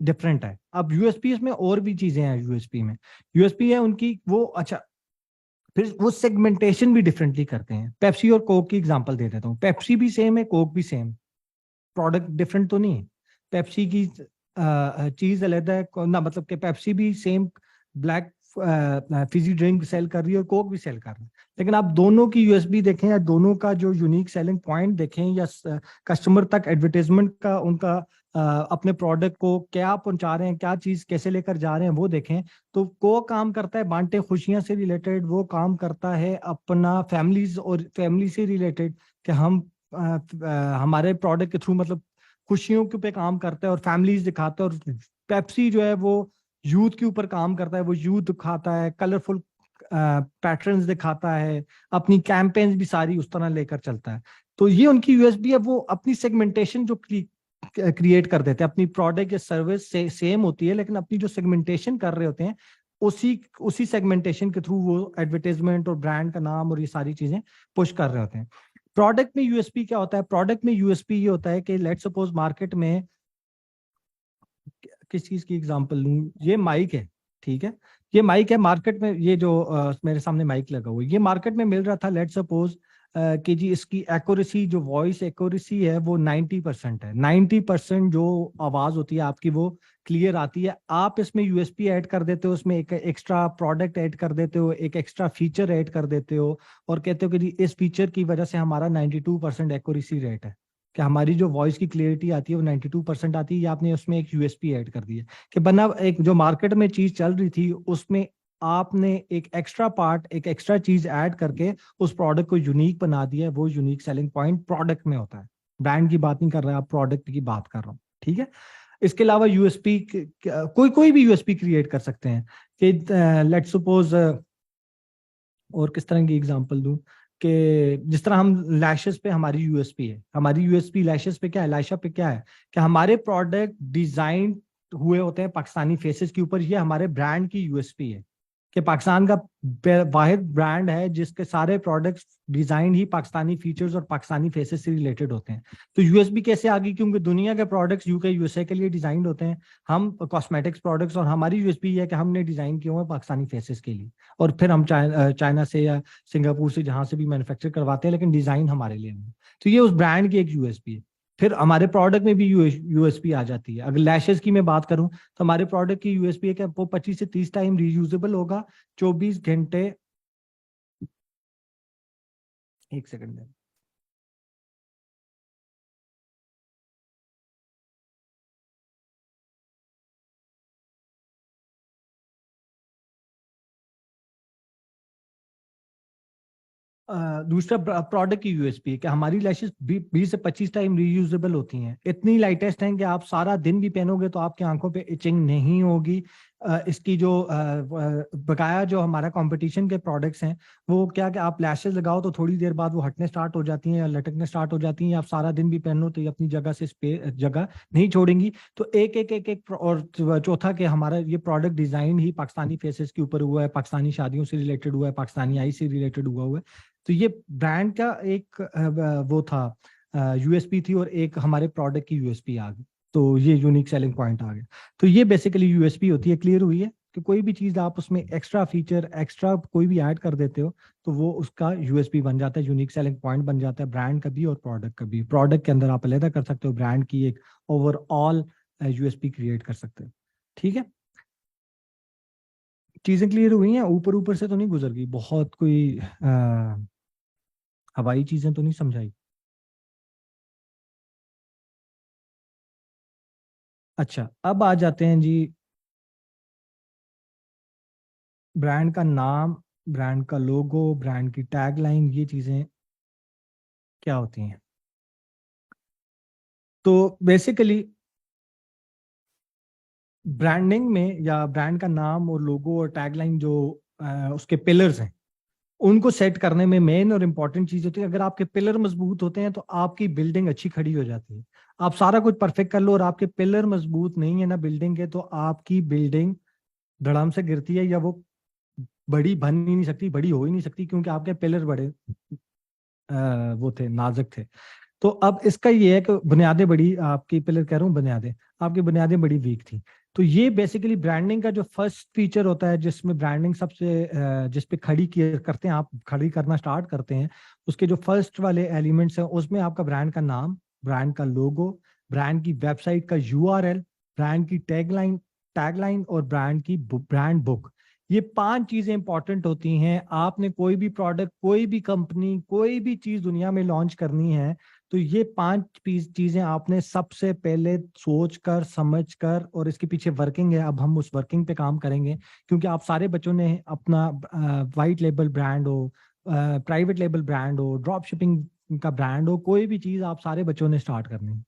डिफरेंट है। अब यूएसपी में और भी चीजें हैं। यूएसपी है उनकी वो, अच्छा, फिर वो सेगमेंटेशन भी डिफरेंटली करते हैं। पेप्सी और कोक की एग्जांपल दे देता हूँ। पेप्सी भी सेम है, कोक भी सेम, प्रोडक्ट डिफरेंट तो नहीं है। पेप्सी की चीज अलग है ना, मतलब कि पेप्सी भी same black fizzy drink sell कर रही है और कोक भी सेल कर रहा है, लेकिन आप दोनों की यूएसबी देखें या दोनों का जो यूनिक सेलिंग पॉइंट देखें या कस्टमर तक एडवर्टाइजमेंट का उनका अपने प्रोडक्ट को क्या पहुंचा रहे हैं, क्या चीज कैसे लेकर जा रहे हैं वो देखें, तो कोक काम करता है बांटे खुशियां से रिलेटेड, वो काम करता है अपना फैमिलीज और फैमिली से रिलेटेड, कि हम हमारे प्रोडक्ट के थ्रू मतलब खुशियों के पे काम करता है और फैमिलीज दिखाता है। और पेप्सी जो है वो यूथ के ऊपर काम करता है, वो यूथ दिखाता है, कलरफुल पैटर्न्स दिखाता है, अपनी कैंपेन्स भी सारी उस तरह लेकर चलता है। तो ये उनकी यूएसबी है, वो अपनी सेगमेंटेशन जो क्रिएट कर देते हैं। अपनी प्रोडक्ट या सर्विस सेम होती है, लेकिन अपनी जो सेगमेंटेशन कर रहे होते हैं उसी उसी सेगमेंटेशन के थ्रू वो एडवर्टाइजमेंट और ब्रांड का नाम और ये सारी चीजें पुश कर रहे होते हैं। प्रोडक्ट में यूएसपी क्या होता है? प्रोडक्ट में यूएसपी ये होता है कि लेट्स सपोज मार्केट में, किस चीज की एग्जांपल लूं, ये माइक है। ठीक है, ये माइक है मार्केट में, ये जो मेरे सामने माइक लगा हुआ है, ये मार्केट में मिल रहा था लेट्स सपोज कि जी इसकी एक्यूरेसी, जो वॉइस एक्यूरेसी है वो 90% है। 90% जो आवाज होती है आपकी वो क्लियर आती है। आप इसमें यूएसपी ऐड कर देते हो, उसमें एक एक्स्ट्रा प्रोडक्ट ऐड कर देते हो, एक एक्स्ट्रा फीचर ऐड कर देते हो और कहते हो कि जी इस फीचर की वजह से हमारा 92% एक्यूरेसी रेट है, कि हमारी जो वॉइस की क्लियरिटी आती है वो 92% आती है। या आपने उसमें एक यूएसपी ऐड कर दी है, कि बना एक जो मार्केट में चीज चल रही थी उसमें आपने एक एक्स्ट्रा पार्ट, एक एक्स्ट्रा चीज ऐड करके उस प्रोडक्ट को यूनिक बना दिया है। वो यूनिक सेलिंग पॉइंट प्रोडक्ट में होता है, ब्रांड की बात नहीं कर रहा, आप प्रोडक्ट की बात कर रहा हूँ। ठीक है, इसके अलावा यूएसपी कोई भी यूएसपी क्रिएट कर सकते हैं, कि लेट्स सपोज, और किस तरह की एग्जांपल दूं, कि जिस तरह हम लैशेस पे हमारी यूएसपी है, हमारी यूएसपी लैशेस पे क्या है, लैशा पे क्या है, कि हमारे प्रोडक्ट डिजाइन हुए होते हैं पाकिस्तानी फेसेस के ऊपर। ये हमारे ब्रांड की यूएसपी है, कि पाकिस्तान का वाहिद ब्रांड है जिसके सारे प्रोडक्ट्स डिजाइन ही पाकिस्तानी फीचर्स और पाकिस्तानी फेसेस से रिलेटेड होते हैं। तो यूएसबी कैसे आ गई? क्योंकि दुनिया के प्रोडक्ट्स यूके यूएसए के लिए डिजाइन होते हैं, हम कॉस्मेटिक्स प्रोडक्ट्स, और हमारी यूएसबी है कि हमने डिजाइन किए हुए हैं पाकिस्तानी फेसेस के लिए, और फिर हम चाइना से या सिंगापुर से जहां से भी मैन्युफैक्चर करवाते हैं, लेकिन डिजाइन हमारे लिए है। तो ये उस ब्रांड की एक यूएसपी है। फिर हमारे प्रोडक्ट में भी यूएसपी आ जाती है। अगर लैशेस की मैं बात करूं तो हमारे प्रोडक्ट की यूएसपी है कि वो 25 से 30 टाइम रीयूजेबल होगा, 24 घंटे। एक सेकंड में, दूसरा प्रोडक्ट की यूएसपी है कि हमारी लैशेस 20 से 25 टाइम रीयूजेबल होती हैं। इतनी लाइटेस्ट हैं कि आप सारा दिन भी पहनोगे तो आपकी आंखों पे इचिंग नहीं होगी। इसकी जो बकाया जो हमारा कंपटीशन के प्रोडक्ट्स हैं वो क्या, कि आप लैशेस लगाओ तो थोड़ी देर बाद वो हटने स्टार्ट हो जाती हैं या लटकने स्टार्ट हो जाती हैं। आप सारा दिन भी पहनो तो ये अपनी जगह से जगह नहीं छोड़ेंगी। तो एक और चौथा कि हमारा ये प्रोडक्ट डिजाइन ही पाकिस्तानी फेसेस के ऊपर हुआ है, पाकिस्तानी शादियों से रिलेटेड हुआ है, पाकिस्तानी आई से रिलेटेड हुआ है। तो ये ब्रांड का एक वो था, यूएसपी थी, और एक हमारे प्रोडक्ट की यूएसपी आ गई। तो ये यूनिक सेलिंग पॉइंट आ गया। तो ये बेसिकली यूएसपी होती है। क्लियर हुई है कि कोई भी चीज आप उसमें एक्स्ट्रा फीचर, एक्स्ट्रा कोई भी ऐड कर देते हो तो वो उसका यूएसपी बन जाता है, यूनिक सेलिंग पॉइंट बन जाता है, ब्रांड का भी और प्रोडक्ट का भी। प्रोडक्ट के अंदर आप अलग कर सकते हो, ब्रांड की एक ओवरऑल यूएसपी क्रिएट कर सकते हो। ठीक है, चीजें क्लियर हुई हैं? ऊपर ऊपर से तो नहीं गुजर गई बहुत, कोई हवाई चीजें तो नहीं समझाई? अच्छा, अब आ जाते हैं जी ब्रांड का नाम, ब्रांड का लोगो, ब्रांड की टैगलाइन, ये चीजें क्या होती हैं। तो बेसिकली ब्रांडिंग में या ब्रांड का नाम और लोगो और टैगलाइन जो उसके पिलर्स हैं उनको सेट करने में मेन और इम्पॉर्टेंट चीज होती है। अगर आपके पिलर मजबूत होते हैं तो आपकी बिल्डिंग अच्छी खड़ी हो जाती है। आप सारा कुछ परफेक्ट कर लो और आपके पिलर मजबूत नहीं है ना बिल्डिंग के, तो आपकी बिल्डिंग धड़ाम से गिरती है या वो बड़ी बन ही नहीं सकती, बड़ी हो ही नहीं सकती, क्योंकि आपके पिलर बड़े वो थे, नाजुक थे। तो अब इसका ये है कि बुनियादें बड़ी, आपकी पिलर कह रहा हूँ बुनियादें, आपकी बुनियादें बड़ी वीक थी। तो ये बेसिकली ब्रांडिंग का जो फर्स्ट फीचर होता है, जिसमें ब्रांडिंग सबसे जिस पे खड़ी किए करते हैं, आप खड़ी करना स्टार्ट करते हैं, उसके जो फर्स्ट वाले एलिमेंट्स हैं उसमें आपका ब्रांड का नाम, ब्रांड का लोगो, ब्रांड की वेबसाइट का यूआरएल, ब्रांड की टैगलाइन और ब्रांड की ब्रांड बुक। ये 5 चीजें इंपॉर्टेंट होती हैं। आपने कोई भी प्रोडक्ट, कोई भी कंपनी, कोई भी चीज दुनिया में लॉन्च करनी है तो ये 5 चीजें आपने सबसे पहले सोच कर, समझ कर, और इसके पीछे वर्किंग है, अब हम उस वर्किंग पे काम करेंगे। क्योंकि आप सारे बच्चों ने अपना वाइट लेबल ब्रांड हो, प्राइवेट लेबल ब्रांड हो, ड्रॉप शिपिंग का ब्रांड हो, कोई भी चीज आप सारे बच्चों ने स्टार्ट करनी है।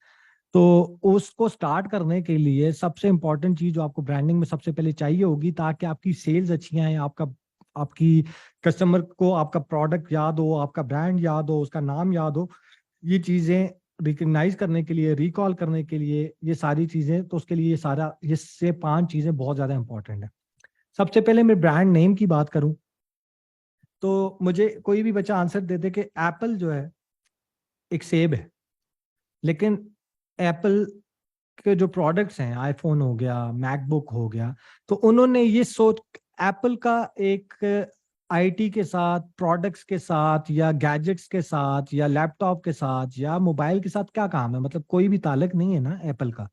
तो उसको स्टार्ट करने के लिए सबसे इंपॉर्टेंट चीज जो आपको ब्रांडिंग में सबसे पहले चाहिए होगी, ताकि आपकी सेल्स अच्छी आए, आपकी कस्टमर को आपका प्रोडक्ट याद हो, आपका ब्रांड याद हो, उसका नाम याद हो, ये चीजें रिकग्नाइज करने के लिए, रिकॉल करने के लिए, ये सारी चीजें, तो उसके लिए ये 5 चीजें बहुत ज्यादा इंपॉर्टेंट है। सबसे पहले मैं ब्रांड नेम की बात करूं तो मुझे कोई भी बच्चा आंसर दे दे कि एप्पल जो है एक सेब है, लेकिन एप्पल के जो प्रोडक्ट्स हैं, आईफोन हो गया, मैकबुक हो गया, तो उन्होंने ये सोच, एप्पल का एक आईटी के साथ, प्रोडक्ट्स के साथ, या गैजेट्स के साथ, या लैपटॉप के साथ, या मोबाइल के साथ क्या काम है? मतलब कोई भी ताल्लुक नहीं है ना एप्पल का।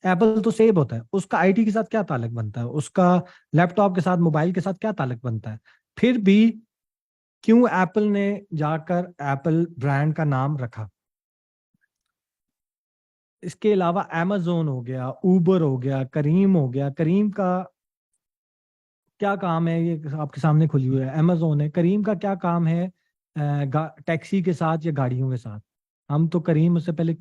एप्पल तो सेब होता है, उसका आईटी के साथ क्या ताल्लुक बनता है, उसका लैपटॉप के साथ, मोबाइल के साथ क्या ताल्लुक बनता है? फिर भी क्यों एप्पल ने जाकर एप्पल ब्रांड का नाम रखा? इसके अलावा अमेजोन हो गया, उबर हो गया, करीम हो गया, करीम का क्या काम है? ये आपके सामने खुली हुई है, अमेजोन है। करीम का क्या काम है टैक्सी के साथ या गाड़ियों के साथ? हम तो करीम, उससे पहले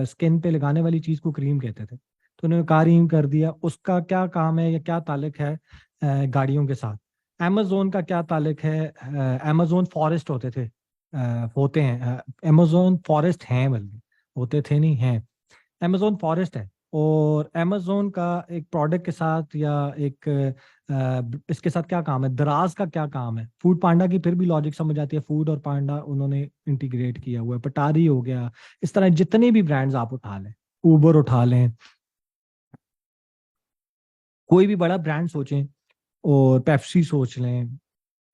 स्किन पे लगाने वाली चीज को क्रीम कहते थे, तो उन्होंने करीम कर दिया। उसका क्या काम है या क्या ताल्लुक है गाड़ियों के साथ? अमेजोन का क्या ताल्लुक है? अमेजोन फॉरेस्ट होते थे, होते हैं, अमेजोन फॉरेस्ट हैं, बल्कि होते थे नहीं हैं, अमेजोन फॉरेस्ट है। और अमेजोन का एक प्रोडक्ट के साथ या एक इसके साथ क्या काम है? दराज का क्या काम है? फूड पांडा की फिर भी लॉजिक समझ आती है, फूड और पांडा उन्होंने इंटीग्रेट किया हुआ है। पटारी हो गया, इस तरह जितने भी ब्रांड्स आप उठा लें, उबर उठा लें, कोई भी बड़ा ब्रांड सोचें, और पेप्सी सोच लें,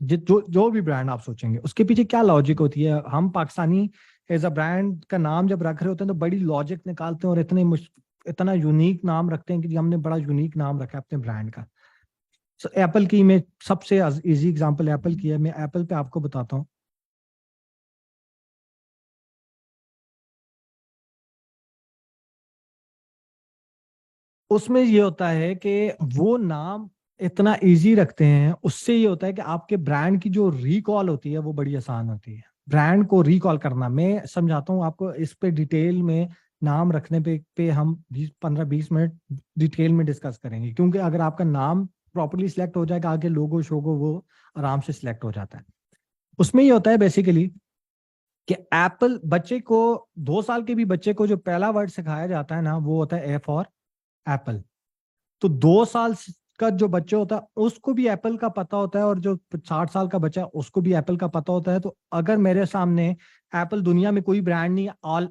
जो भी ब्रांड आप सोचेंगे, उसके पीछे क्या लॉजिक होती है? हम पाकिस्तानी एज अ ब्रांड का नाम जब रख रहे होते हैं तो बड़ी लॉजिक निकालते हैं और इतना यूनिक नाम रखते हैं कि जी हमने बड़ा यूनिक नाम रखा है अपने ब्रांड का। एप्पल की मैं सबसे इजी एग्जांपल एप्पल की है, मैं एप्पल पे आपको बताता हूँ। उसमें ये होता है कि वो नाम इतना इजी रखते हैं, उससे ये होता है कि आपके ब्रांड की जो रिकॉल होती है वो बड़ी आसान होती है। ब्रांड को रिकॉल करना, मैं समझाता हूँ आपको, इस पे डिटेल में नाम रखने पे हम 15-20 मिनट डिटेल में डिस्कस करेंगे, क्योंकि अगर आपका नाम प्रॉपरली सिलेक्ट हो जाएगा, आगे लोगो शोगो वो आराम से सिलेक्ट हो जाता है। उसमें ये होता है बेसिकली कि एप्पल, बच्चे को 2 साल के भी बच्चे को जो पहला वर्ड सिखाया जाता है ना, वो होता है ए फॉर एप्पल। तो 2 साल का जो बच्चा होता है उसको भी एप्पल का पता होता है, और जो 60 साल का बच्चा है उसको भी एप्पल का पता होता है। तो अगर मेरे सामने एप्पल, दुनिया में कोई ब्रांड नहीं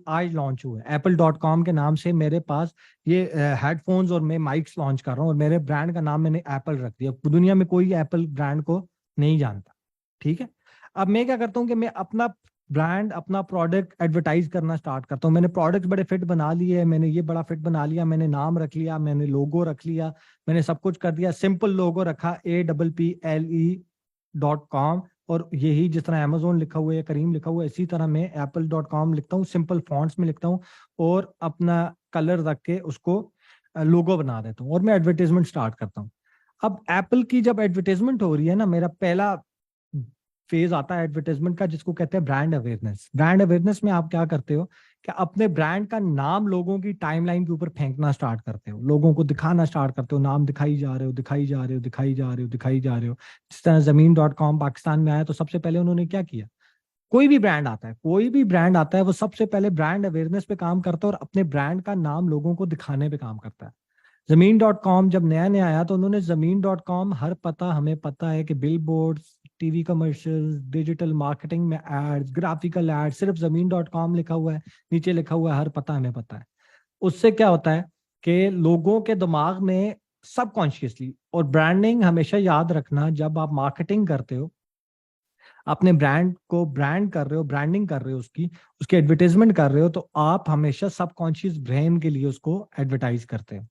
आज लॉन्च हुआ है, apple.com के नाम से मेरे पास ये हेडफोन्स और मैं माइक्स लॉन्च कर रहा हूँ, और मेरे ब्रांड का नाम मैंने एप्पल रख दिया, दुनिया में कोई एप्पल ब्रांड को नहीं जानता। ठीक है, अब मैं क्या करता हूँ कि मैं अपना ब्रांड, अपना प्रोडक्ट एडवर्टाइज करना स्टार्ट करता हूँ। मैंने प्रोडक्ट बड़े फिट बना लिए, मैंने ये बड़ा फिट बना लिया, मैंने नाम रख लिया, मैंने लोगो रख लिया, मैंने सब कुछ कर दिया। सिंपल लोगो रखा, APPLE.com, और यही जिस तरह अमेजोन लिखा हुआ है, करीम लिखा हुआ है, इसी तरह मैं apple.com लिखता हूँ, सिंपल फॉन्ट्स में लिखता हूँ, और अपना कलर रख के उसको लोगो बना देता हूँ, और मैं एडवर्टाइजमेंट स्टार्ट करता हूँ। अब एप्पल की जब एडवर्टाइजमेंट हो रही है ना, मेरा पहला फेज आता है एडवर्टाइजमेंट का जिसको कहते हैं ब्रांड अवेयरनेस। ब्रांड अवेयरनेस में आप क्या करते हो कि अपने ब्रांड का नाम लोगों की टाइमलाइन के ऊपर फेंकना स्टार्ट करते हो, लोगों को दिखाना स्टार्ट करते हो, नाम दिखाई जा रहे हो, दिखाई जा रहे हो, दिखाई जा रहे हो, दिखाई जा रहे हो। जिस तरह Zameen.com पाकिस्तान में आया तो सबसे पहले उन्होंने क्या किया, कोई भी ब्रांड आता है, कोई भी ब्रांड आता है, वो सबसे पहले ब्रांड अवेयरनेस पे काम करता है और अपने ब्रांड का नाम लोगों को दिखाने पे काम करता है। Zameen.com जब नया नया आया तो उन्होंने Zameen.com हर पता, हमें पता है कि bill board, TV commercial, digital marketing में एड्स, ग्राफिकल एड्स, सिर्फ Zameen.com लिखा हुआ है, नीचे लिखा हुआ है हर पता हमें पता है। उससे क्या होता है कि लोगों के दिमाग में सबकॉन्शियसली, और ब्रांडिंग हमेशा याद रखना, जब आप मार्केटिंग करते हो, अपने ब्रांड को ब्रांड कर रहे हो, ब्रांडिंग कर रहे हो, उसकी उसकी एडवर्टाइजमेंट कर रहे हो, तो आप हमेशा सबकॉन्शियस ब्रेन के लिए उसको एडवर्टाइज करते हो।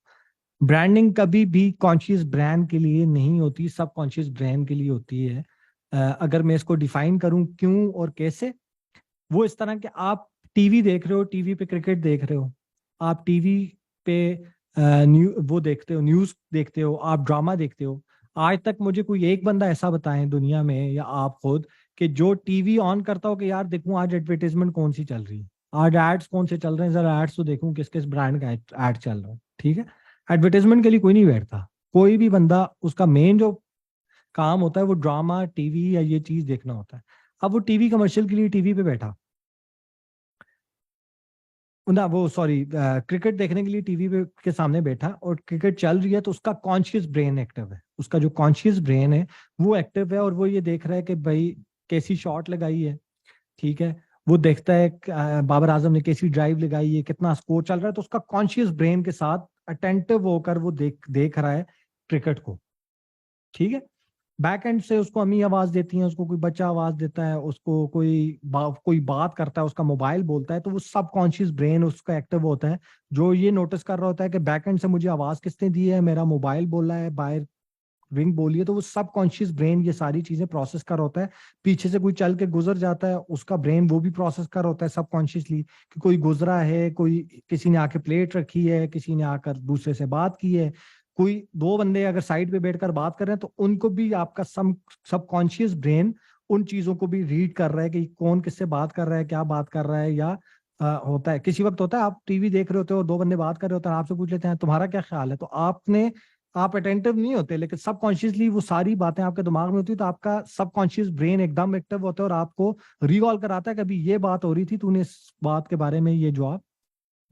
ब्रांडिंग कभी भी कॉन्शियस ब्रांड के लिए नहीं होती, सब कॉन्शियस ब्रांड के लिए होती है। अगर मैं इसको डिफाइन करूं क्यों और कैसे, वो इस तरह के, आप टीवी देख रहे हो, टीवी पे क्रिकेट देख रहे हो, आप टीवी पे वो देखते हो, न्यूज देखते हो, आप ड्रामा देखते हो। आज तक मुझे कोई एक बंदा ऐसा बताएं दुनिया में या आप खुद कि जो टीवी ऑन करता हो कि यार देखूं आज एडवर्टाइजमेंट कौन सी चल रही है, आज एड्स कौन से चल रहे हैं, जरा एड्स तो देखूं किस किस ब्रांड का एड चल रहा है। ठीक है, एडवर्टाइजमेंट के लिए कोई नहीं बैठता, कोई भी बंदा, उसका मेन जो काम होता है वो ड्रामा, टीवी या ये चीज देखना होता है। अब वो टीवी कमर्शियल के लिए टीवी पे बैठा ना, वो सॉरी क्रिकेट देखने के लिए टीवी पे के सामने बैठा और क्रिकेट चल रही है, तो उसका कॉन्शियस ब्रेन एक्टिव है, उसका जो कॉन्शियस ब्रेन है वो एक्टिव है, और वो ये देख रहा है कि भाई कैसी शॉट लगाई है। ठीक है, वो देखता है बाबर आजम ने कैसी ड्राइव लगाई है, कितना स्कोर चल रहा है, तो उसका कॉन्शियस ब्रेन के साथ अटेंटिव होकर वो देख देख रहा है क्रिकेट को। ठीक है, बैक एंड से उसको अम्मी आवाज देती है, उसको कोई बच्चा आवाज देता है, उसको कोई बात करता है, उसका मोबाइल बोलता है, तो वो सबकॉन्शियस ब्रेन उसका एक्टिव होता है, जो ये नोटिस कर रहा होता है कि बैक एंड से मुझे आवाज किसने दी है, मेरा मोबाइल बोला है, बाहर रिंग बोली है, तो वो सबकॉन्शियस ब्रेन ये सारी चीजें प्रोसेस कर होता है। पीछे से कोई चल के गुजर जाता है, उसका ब्रेन वो भी प्रोसेस कर होता है सबकॉन्शियसली कि कोई गुजरा है, कोई, किसी ने आके प्लेट रखी है, किसी ने आकर दूसरे से बात की है, कोई दो बंदे अगर साइड पे बैठकर बात कर रहे हैं तो उनको भी आपका सबकॉन्शियस ब्रेन उन चीजों को भी रीड कर रहा है कि कौन किससे बात कर रहा है, क्या बात कर रहा है। या होता है किसी वक्त, होता है आप टीवी देख रहे होते हो, दो बंदे बात कर रहे होते हैं, आपसे पूछ लेते हैं तुम्हारा क्या ख्याल है, तो आप अटेंटिव नहीं होते, लेकिन सबकॉन्शियसली वो सारी बातें आपके दिमाग में होती है, तो आपका सबकॉन्शियस ब्रेन एकदम एक्टिव होता है और आपको रिकॉल कराता है कि अभी ये बात हो रही थी, तूने इस बात के बारे में ये जवाब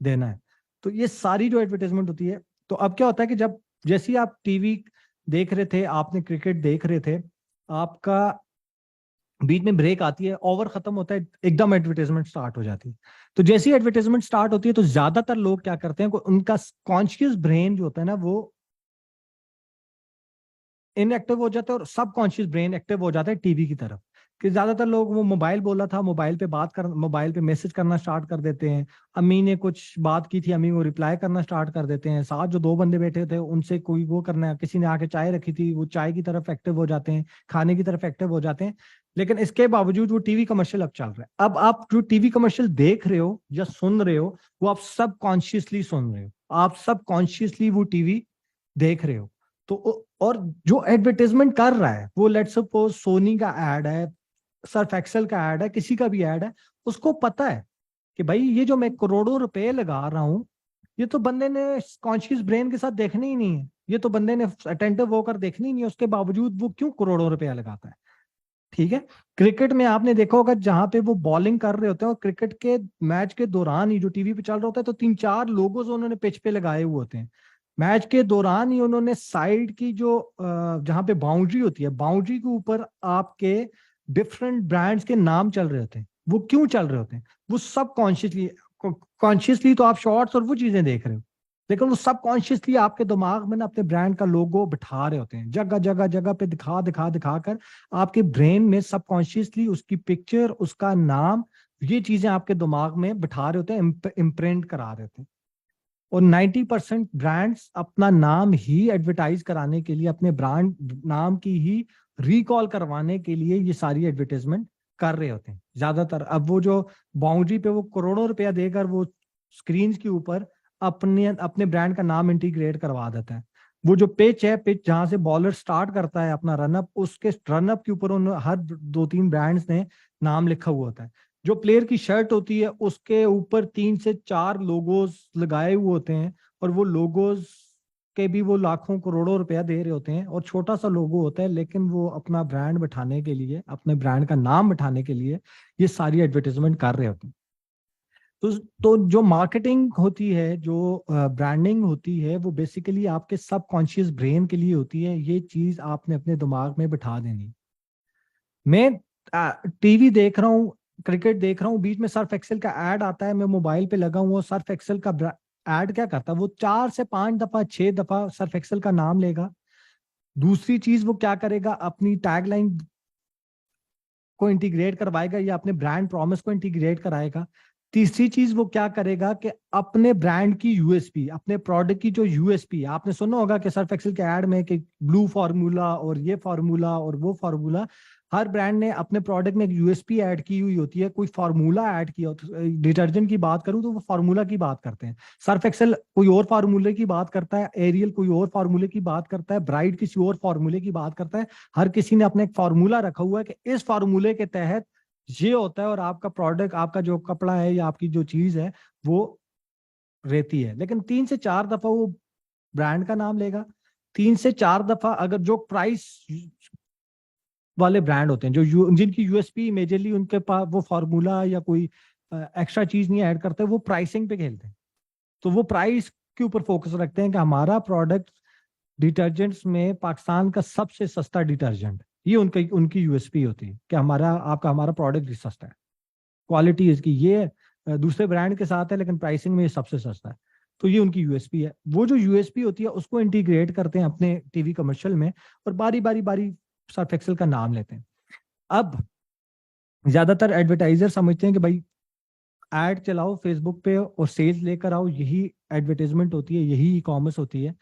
देना है। तो ये सारी जो एडवर्टाइजमेंट होती है, तो अब क्या होता है कि जब जैसे ही आप टीवी देख रहे थे, आपने क्रिकेट देख रहे थे, आपका बीच में ब्रेक आती है, ओवर खत्म होता है, एकदम एडवर्टाइजमेंट स्टार्ट हो जाती है। तो जैसे ही एडवर्टाइजमेंट स्टार्ट होती है तो ज्यादातर लोग क्या करते हैं, उनका कॉन्शियस ब्रेन जो होता है ना वो इनएक्टिव हो जाता है और सबकॉन्शियस ब्रेन एक्टिव हो जाता है टीवी की तरफ। कि ज्यादातर लोग, वो मोबाइल बोला था, मोबाइल पे मैसेज करना स्टार्ट कर देते हैं, अम्मी ने कुछ बात की थी, अम्मी को रिप्लाई करना स्टार्ट कर देते हैं, साथ जो दो बंदे बैठे थे उनसे कोई वो करना है, किसी ने आके चाय रखी थी, वो चाय की तरफ एक्टिव हो जाते हैं, खाने की तरफ एक्टिव हो जाते हैं। लेकिन इसके बावजूद वो टीवी कमर्शियल अब चल रहा है। अब आप जो टीवी कमर्शियल देख रहे हो या सुन रहे हो, वो आप सबकॉन्शियसली सुन रहे हो, आप सबकॉन्शियसली वो टीवी देख रहे हो। तो और जो एडवर्टाइजमेंट कर रहा है वो, लेट्स सपोज सोनी का एड है, सर्फ एक्सेल का एड है, किसी का भी एड है, उसको पता है कि भाई ये जो मैं करोड़ों रुपए लगा रहा हूं, ये तो बंदे ने कॉन्शियस ब्रेन के साथ देखने ही नहीं है, ये तो बंदे ने अटेंटिव होकर देखनी ही नहीं है, उसके बावजूद वो क्यों करोड़ों रुपया लगाता है। ठीक है, क्रिकेट में आपने देखा होगा जहां पे वो बॉलिंग कर रहे होते हैं और क्रिकेट के मैच के दौरान ही जो टीवी पे चल रहा होता है, तो 3-4 लोगों से उन्होंने पिच पे लगाए हुए होते हैं। मैच के दौरान ही उन्होंने साइड की जो जहां पे बाउंड्री होती है, बाउंड्री के ऊपर आपके डिफरेंट ब्रांड्स के नाम चल रहे होते हैं। वो क्यों चल रहे होते हैं, वो सब कॉन्शियसली तो आप शॉर्ट्स और वो चीजें देख रहे हो, लेकिन वो सब कॉन्शियसली आपके दिमाग में ना अपने ब्रांड का लोगो बिठा रहे होते हैं, जगह जगह जगह पे दिखा दिखा दिखा कर आपके ब्रेन में सबकॉन्शियसली उसकी पिक्चर, उसका नाम, ये चीजें आपके दिमाग में बिठा रहे होते हैं, इम्प्रिंट करा रहे होते हैं। और 90% ब्रांड्स अपना नाम ही एडवर्टाइज कराने के लिए, अपने ब्रांड नाम की ही रिकॉल करवाने के लिए ये सारी एडवर्टाइजमेंट कर रहे होते हैं ज्यादातर। अब वो जो बाउंड्री पे वो करोड़ों रुपया देकर वो स्क्रीन के ऊपर अपने अपने ब्रांड का नाम इंटीग्रेट करवा देता है। वो जो पिच है, पिच जहां से बॉलर स्टार्ट करता है अपना रनअप, उसके रनअप के ऊपर उन हर 2-3 ब्रांड्स ने नाम लिखा हुआ होता है। जो प्लेयर की शर्ट होती है उसके ऊपर 3 से 4 लोगोज लगाए हुए होते हैं, और वो लोगोज के भी वो लाखों करोड़ों रुपया दे रहे होते हैं, और छोटा सा लोगो होता है, लेकिन वो अपना ब्रांड बिठाने के लिए, अपने ब्रांड का नाम बिठाने के लिए ये सारी एडवर्टाइजमेंट कर रहे होते हैं। तो जो मार्केटिंग होती है, जो ब्रांडिंग होती है, वो बेसिकली आपके सबकॉन्शियस ब्रेन के लिए होती है। ये चीज आपने अपने दिमाग में बिठा देनी। मैं टीवी देख रहा हूँ, क्रिकेट देख रहा हूँ, बीच में सर्फ एक्सेल का एड आता है, मैं मोबाइल पे लगा हुआ, सर्फ एक्सेल का एड क्या करता है, वो 4 से 5 दफा 6 दफा सर्फ एक्सेल का नाम लेगा। दूसरी चीज वो क्या करेगा, अपनी टैगलाइन को इंटीग्रेट करवाएगा या अपने ब्रांड प्रॉमिस को इंटीग्रेट कराएगा। तीसरी चीज वो क्या करेगा कि अपने ब्रांड की यूएसपी, अपने प्रोडक्ट की जो यूएसपी, आपने सुना होगा कि सर्फ एक्सेल के ऐड में कि ब्लू फार्मूला और ये फार्मूला और वो फार्मूला, हर ब्रांड ने अपने प्रोडक्ट में एक यूएसपी ऐड की हुई होती है, कोई फार्मूला ऐड किया होता है। डिटर्जेंट की बात करूं तो वो फार्मूला की बात करते हैं, सर्फ एक्सेल कोई और फार्मूले की बात करता है, एरियल कोई और फार्मूले की बात करता है, ब्राइट किसी और फार्मूले की बात करता है। हर किसी ने अपने एक फार्मूला रखा हुआ है कि इस फार्मूले के तहत ये होता है, और आपका प्रोडक्ट, आपका जो कपड़ा है या आपकी जो चीज है वो रहती है। लेकिन 3 से 4 दफा वो ब्रांड का नाम लेगा। 3 से 4 दफा अगर जो प्राइस वाले ब्रांड होते हैं, जो जिनकी यूएसपी मेजरली उनके पास वो फार्मूला या कोई एक्स्ट्रा चीज नहीं ऐड करते, वो प्राइसिंग पे खेलते हैं। तो वो प्राइस के ऊपर फोकस रखते हैं कि हमारा प्रोडक्ट डिटर्जेंट्स में पाकिस्तान का सबसे सस्ता डिटर्जेंट, ये उनकी उनकी यूएसपी होती है कि हमारा प्रोडक्ट भी सस्ता है, क्वालिटी इसकी ये दूसरे ब्रांड के साथ है लेकिन प्राइसिंग में ये सबसे सस्ता है। तो ये उनकी यूएसपी है। वो जो यूएसपी होती है उसको इंटीग्रेट करते हैं अपने टीवी कमर्शियल में, और बारी बारी बारी सर्फ एक्सेल का नाम लेते हैं। अब ज्यादातर एडवर्टाइजर समझते हैं कि भाई एड चलाओ फेसबुक पे और सेल्स लेकर आओ, यही एडवर्टाइजमेंट होती है, यही ई कॉमर्स होती है।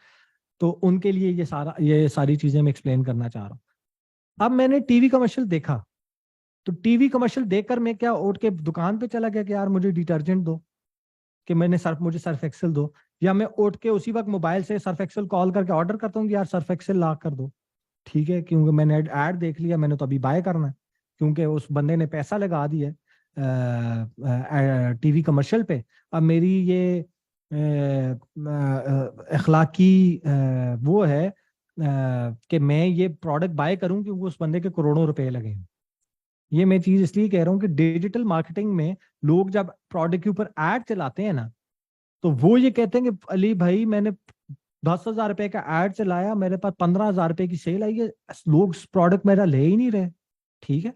तो उनके लिए ये सारी चीजें मैं एक्सप्लेन करना चाह रहा हूँ। अब मैंने टीवी कमर्शियल देखा, तो टीवी कमर्शियल देखकर मैं क्या उठ के दुकान पे चला गया कि यार मुझे डिटर्जेंट दो, कि मुझे सर्फ एक्सेल दो, या मैं उठ के उसी वक्त मोबाइल से सर्फ एक्सेल कॉल करके ऑर्डर करता हूँ कि यार सर्फ एक्सेल ला कर दो। ठीक है, क्योंकि मैंने ऐड देख लिया, मैंने तो अभी बाय करना है, क्योंकि उस बंदे ने पैसा लगा दिया टीवी कमर्शियल पे। अब मेरी ये अखलाकी वो है कि मैं ये प्रोडक्ट बाय करूं क्योंकि उस बंदे के करोड़ों रुपए लगे हैं। ये मैं चीज इसलिए कह रहा हूँ कि डिजिटल मार्केटिंग में लोग जब प्रोडक्ट के ऊपर ऐड चलाते हैं ना, तो वो ये कहते हैं कि अली भाई मैंने 10,000 रुपए का ऐड चलाया, मेरे पास 15,000 रुपए की सेल आई है, लोग प्रोडक्ट मेरा ले ही नहीं रहे। ठीक है,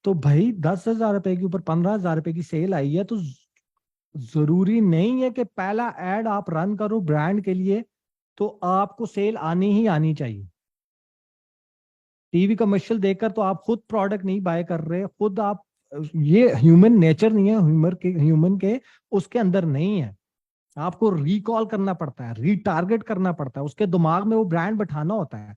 तो भाई 10,000 रुपए के ऊपर 15,000 रुपए की सेल आई है, तो जरूरी नहीं है कि पहला ऐड आप रन करो ब्रांड के लिए तो आपको सेल आनी ही आनी चाहिए। टीवी कमर्शियल देखकर तो आप खुद प्रोडक्ट नहीं बाय कर रहे, खुद आप, ये ह्यूमन नेचर नहीं है, ह्यूमन के उसके अंदर नहीं है। आपको रिकॉल करना पड़ता है, रीटारगेट करना पड़ता है, उसके दिमाग में वो ब्रांड बैठाना होता है।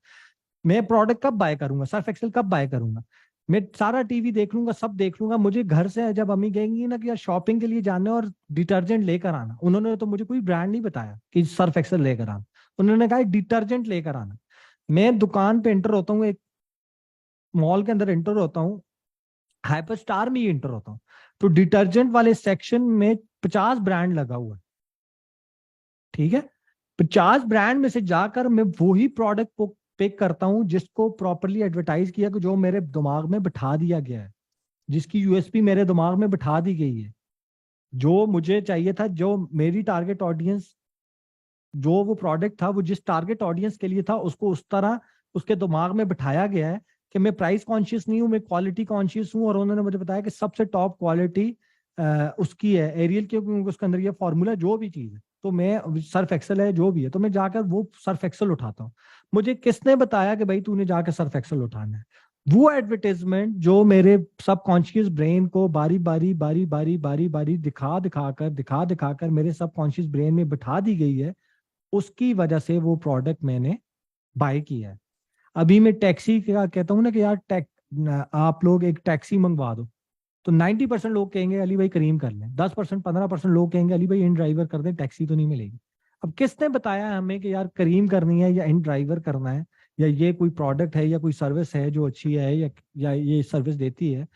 मैं प्रोडक्ट कब बाय करूंगा, सर्फ एक्सेल कब बाय करूंगा, मैं सारा टीवी देख लूंगा, सब देख लूंगा, मुझे घर से जब अम्मी कहेंगी ना कि यार शॉपिंग के लिए जाना है और डिटर्जेंट लेकर आना, उन्होंने तो मुझे कोई ब्रांड नहीं बताया कि सर्फ एक्सेल लेकर आना, उन्होंने कहा डिटर्जेंट लेकर आना। मैं दुकान पे एंटर होता हूँ, एक मॉल के अंदर एंटर होता हूँ, हाइपर स्टार में ही एंटर होता हूँ, तो डिटर्जेंट वाले सेक्शन में 50 ब्रांड लगा हुआ है। ठीक है, 50 ब्रांड में से जाकर मैं वही प्रोडक्ट को पिक करता हूं जिसको प्रॉपरली एडवर्टाइज किया, जो मेरे दिमाग में बिठा दिया गया है, जिसकी यूएसपी मेरे दिमाग में बिठा दी गई है, जो मुझे चाहिए था, जो मेरी टारगेट ऑडियंस, जो वो प्रोडक्ट था वो जिस टारगेट ऑडियंस के लिए था, उसको उस तरह उसके दिमाग में बिठाया गया है कि मैं प्राइस कॉन्शियस नहीं हूं, मैं क्वालिटी कॉन्शियस हूं। और उन्होंने मुझे बताया कि सबसे टॉप क्वालिटी उसकी है एरियल की, क्योंकि उसके अंदर ये फॉर्मूला जो भी चीज है, तो मैं सर्फ एक्सेल है जो भी है, तो मैं जाकर वो सर्फ एक्सेल उठाता हूँ। मुझे किसने बताया कि भाई तूने जाकर सर्फ एक्सेल उठाना है? वो एडवर्टाइजमेंट जो मेरे सबकॉन्शियस ब्रेन को बारी बारी बारी बारी बारी बारी दिखा दिखाकर मेरे सबकॉन्शियस ब्रेन में बिठा दी गई है, उसकी वजह से वो प्रोडक्ट मैंने बाय किया है। अभी मैं टैक्सी का कहता हूँ ना कि यार आप लोग एक टैक्सी मंगवा दो, तो 90% लोग कहेंगे अली भाई करीम कर लें, 10% 15% लोग कहेंगे अली भाई इन ड्राइवर कर दें, टैक्सी तो नहीं मिलेगी। अब किसने बताया हमें कि यार करीम करनी है या इन ड्राइवर करना है, या ये कोई प्रोडक्ट है या कोई सर्विस है जो अच्छी है, या ये सर्विस देती है?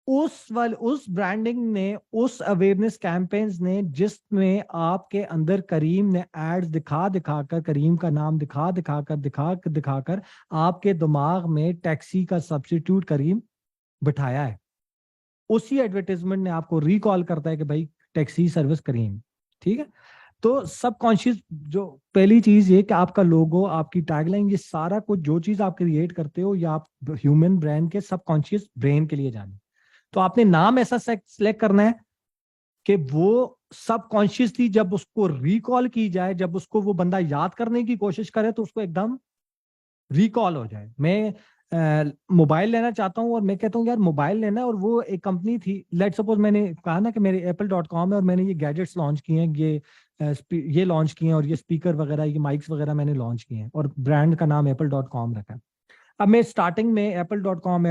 उस ब्रांडिंग ने, उस अवेयरनेस कैंपेन्स ने, जिसमें आपके अंदर करीम ने एड्स दिखा दिखाकर, करीम का नाम दिखाकर आपके दिमाग में टैक्सी का सब्स्टिट्यूट करीम बिठाया है। उसी एडवर्टाइजमेंट ने आपको रिकॉल करता है कि भाई टैक्सी सर्विस करीम। ठीक है, तो सबकॉन्शियस जो पहली चीज ये कि आपका लोगो, आपकी टैगलाइन, ये सारा कुछ जो चीज आप क्रिएट करते हो, या आप ह्यूमन ब्रेन के सबकॉन्शियस ब्रेन के लिए जाने। तो आपने नाम ऐसा सेलेक्ट करना है कि वो सबकॉन्शियसली जब उसको रिकॉल की जाए, जब उसको वो बंदा याद करने की कोशिश करे, तो उसको एकदम रिकॉल हो जाए। मैं मोबाइल लेना चाहता हूँ और मैं कहता हूँ यार मोबाइल लेना है, और वो एक कंपनी थी, लेट सपोज मैंने कहा ना कि मेरे apple.com है और मैंने ये गैजेट्स लॉन्च किए हैं, ये लॉन्च किए हैं, और ये स्पीकर वगैरह, ये माइक्स वगैरह मैंने लॉन्च किए हैं, और ब्रांड का नाम apple.com रखा है। अब मैं स्टार्टिंग में apple.com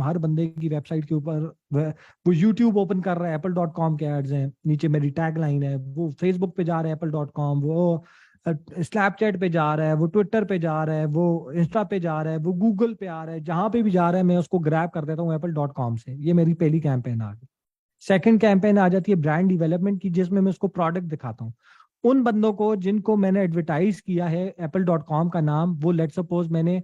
हर बंदे की वेबसाइट के ऊपर वो यूट्यूब ओपन कर रहा है, apple.com के एड्स हैं, नीचे मेरी टैग लाइन है, वो फेसबुक पे जा रहा है apple.com, वो स्नैपचैट पे जा रहा है, वो ट्विटर पे जा रहा है, वो इंस्टा पे जा रहा है, वो गूगल पे आ रहा है, जहां पे भी जा रहा है मैं उसको ग्रैब कर देता हूँ apple.com से। ये मेरी पहली कैंपेन आ गई। सेकंड कैंपेन आ जाती है ब्रांड डेवलपमेंट की, जिसमें मैं उसको प्रोडक्ट दिखाता हूँ। उन बंदों को जिनको मैंने एडवर्टाइज किया है apple.com का नाम, वो लेट सपोज मैंने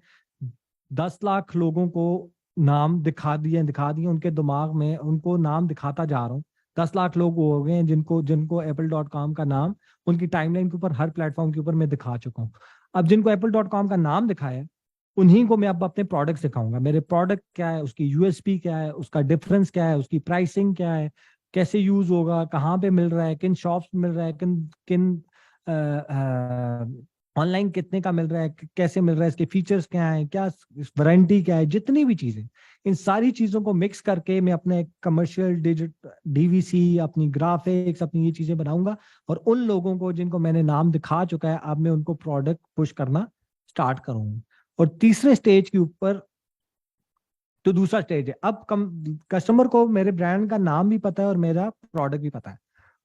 10 लाख लोगों को नाम दिखा दिए उनके दिमाग में, उनको नाम दिखाता जा रहा हूँ। 10 लाख लोग हो गए हैं जिनको जिनको apple.com का नाम उनकी टाइमलाइन के ऊपर, हर प्लेटफॉर्म के ऊपर मैं दिखा चुका हूँ। अब जिनको apple.com का नाम दिखाया है, उन्हीं को मैं अब अपने प्रोडक्ट दिखाऊंगा। मेरे प्रोडक्ट क्या है, उसकी यूएसपी क्या है, उसका डिफरेंस क्या है, उसकी प्राइसिंग क्या है, कैसे यूज होगा, कहाँ पे मिल रहा है, किन शॉप्स मिल रहा है, किन किन ऑनलाइन कितने का मिल रहा है, कैसे मिल रहा है, इसके फीचर्स क्या है, क्या वारंटी क्या है, जितनी भी चीजें, इन सारी चीजों को मिक्स करके मैं अपने कमर्शियल डिजिट डीवीसी, अपनी ग्राफिक्स, अपनी ये चीजें बनाऊंगा। और उन लोगों को जिनको मैंने नाम दिखा चुका है, अब मैं उनको प्रोडक्ट पुश करना स्टार्ट करूंगा। और तीसरे स्टेज के ऊपर, तो दूसरा स्टेज है, अब कस्टमर को मेरे ब्रांड का नाम भी पता है और मेरा प्रोडक्ट भी पता है।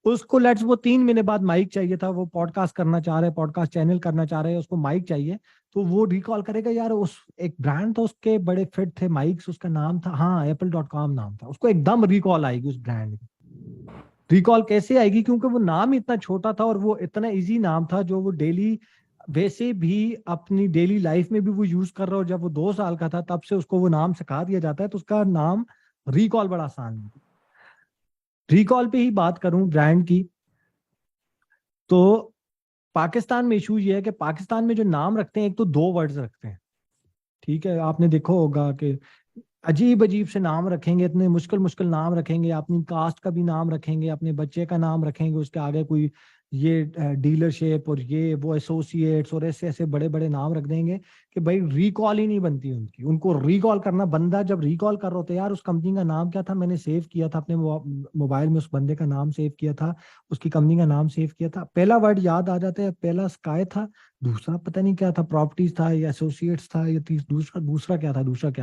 उसको लेट्स वो 3 महीने बाद माइक चाहिए था, वो पॉडकास्ट करना चाह रहे हैं, पॉडकास्ट चैनल करना चाह रहे हैं, उसको माइक चाहिए, तो वो रिकॉल करेगा यार उस एक ब्रांड था, उसके बड़े फिट थे माइक्स, उसका नाम था, हाँ apple.com नाम था, उसको एकदम रिकॉल आएगी उस ब्रांड की। रिकॉल कैसे आएगी? क्योंकि वो नाम इतना छोटा था और वो इतना इजी नाम था जो वो डेली, वैसे भी अपनी डेली लाइफ में भी वो यूज कर रहा हो। जब वो 2 साल का था तब से उसको वो नाम सिखा दिया जाता है, तो उसका नाम रिकॉल बड़ा आसान है। रिकॉल पे ही बात करूं ब्रांड की, तो पाकिस्तान में इशू ये है कि पाकिस्तान में जो नाम रखते हैं, एक तो 2 वर्ड्स रखते हैं। ठीक है, आपने देखा होगा कि अजीब अजीब से नाम रखेंगे, इतने मुश्किल मुश्किल नाम रखेंगे, अपनी कास्ट का भी नाम रखेंगे, अपने बच्चे का नाम रखेंगे, उसके आगे कोई ये डीलरशिप और ये वो एसोसिएट्स और ऐसे ऐसे बड़े बड़े नाम रख देंगे कि भाई रिकॉल ही नहीं बनती उनकी। उनको रिकॉल करना, बंदा जब रिकॉल कर रहा होता है, यार उस कंपनी का नाम क्या था, मैंने सेव किया था अपने मोबाइल में, उस बंदे का नाम सेव किया था, उसकी कंपनी का नाम सेव किया था, पहला वर्ड याद आ जाता है, पहला स्काई था, दूसरा पता नहीं क्या था, प्रॉपर्टीज था या एसोसिएट्स था, या दूसरा क्या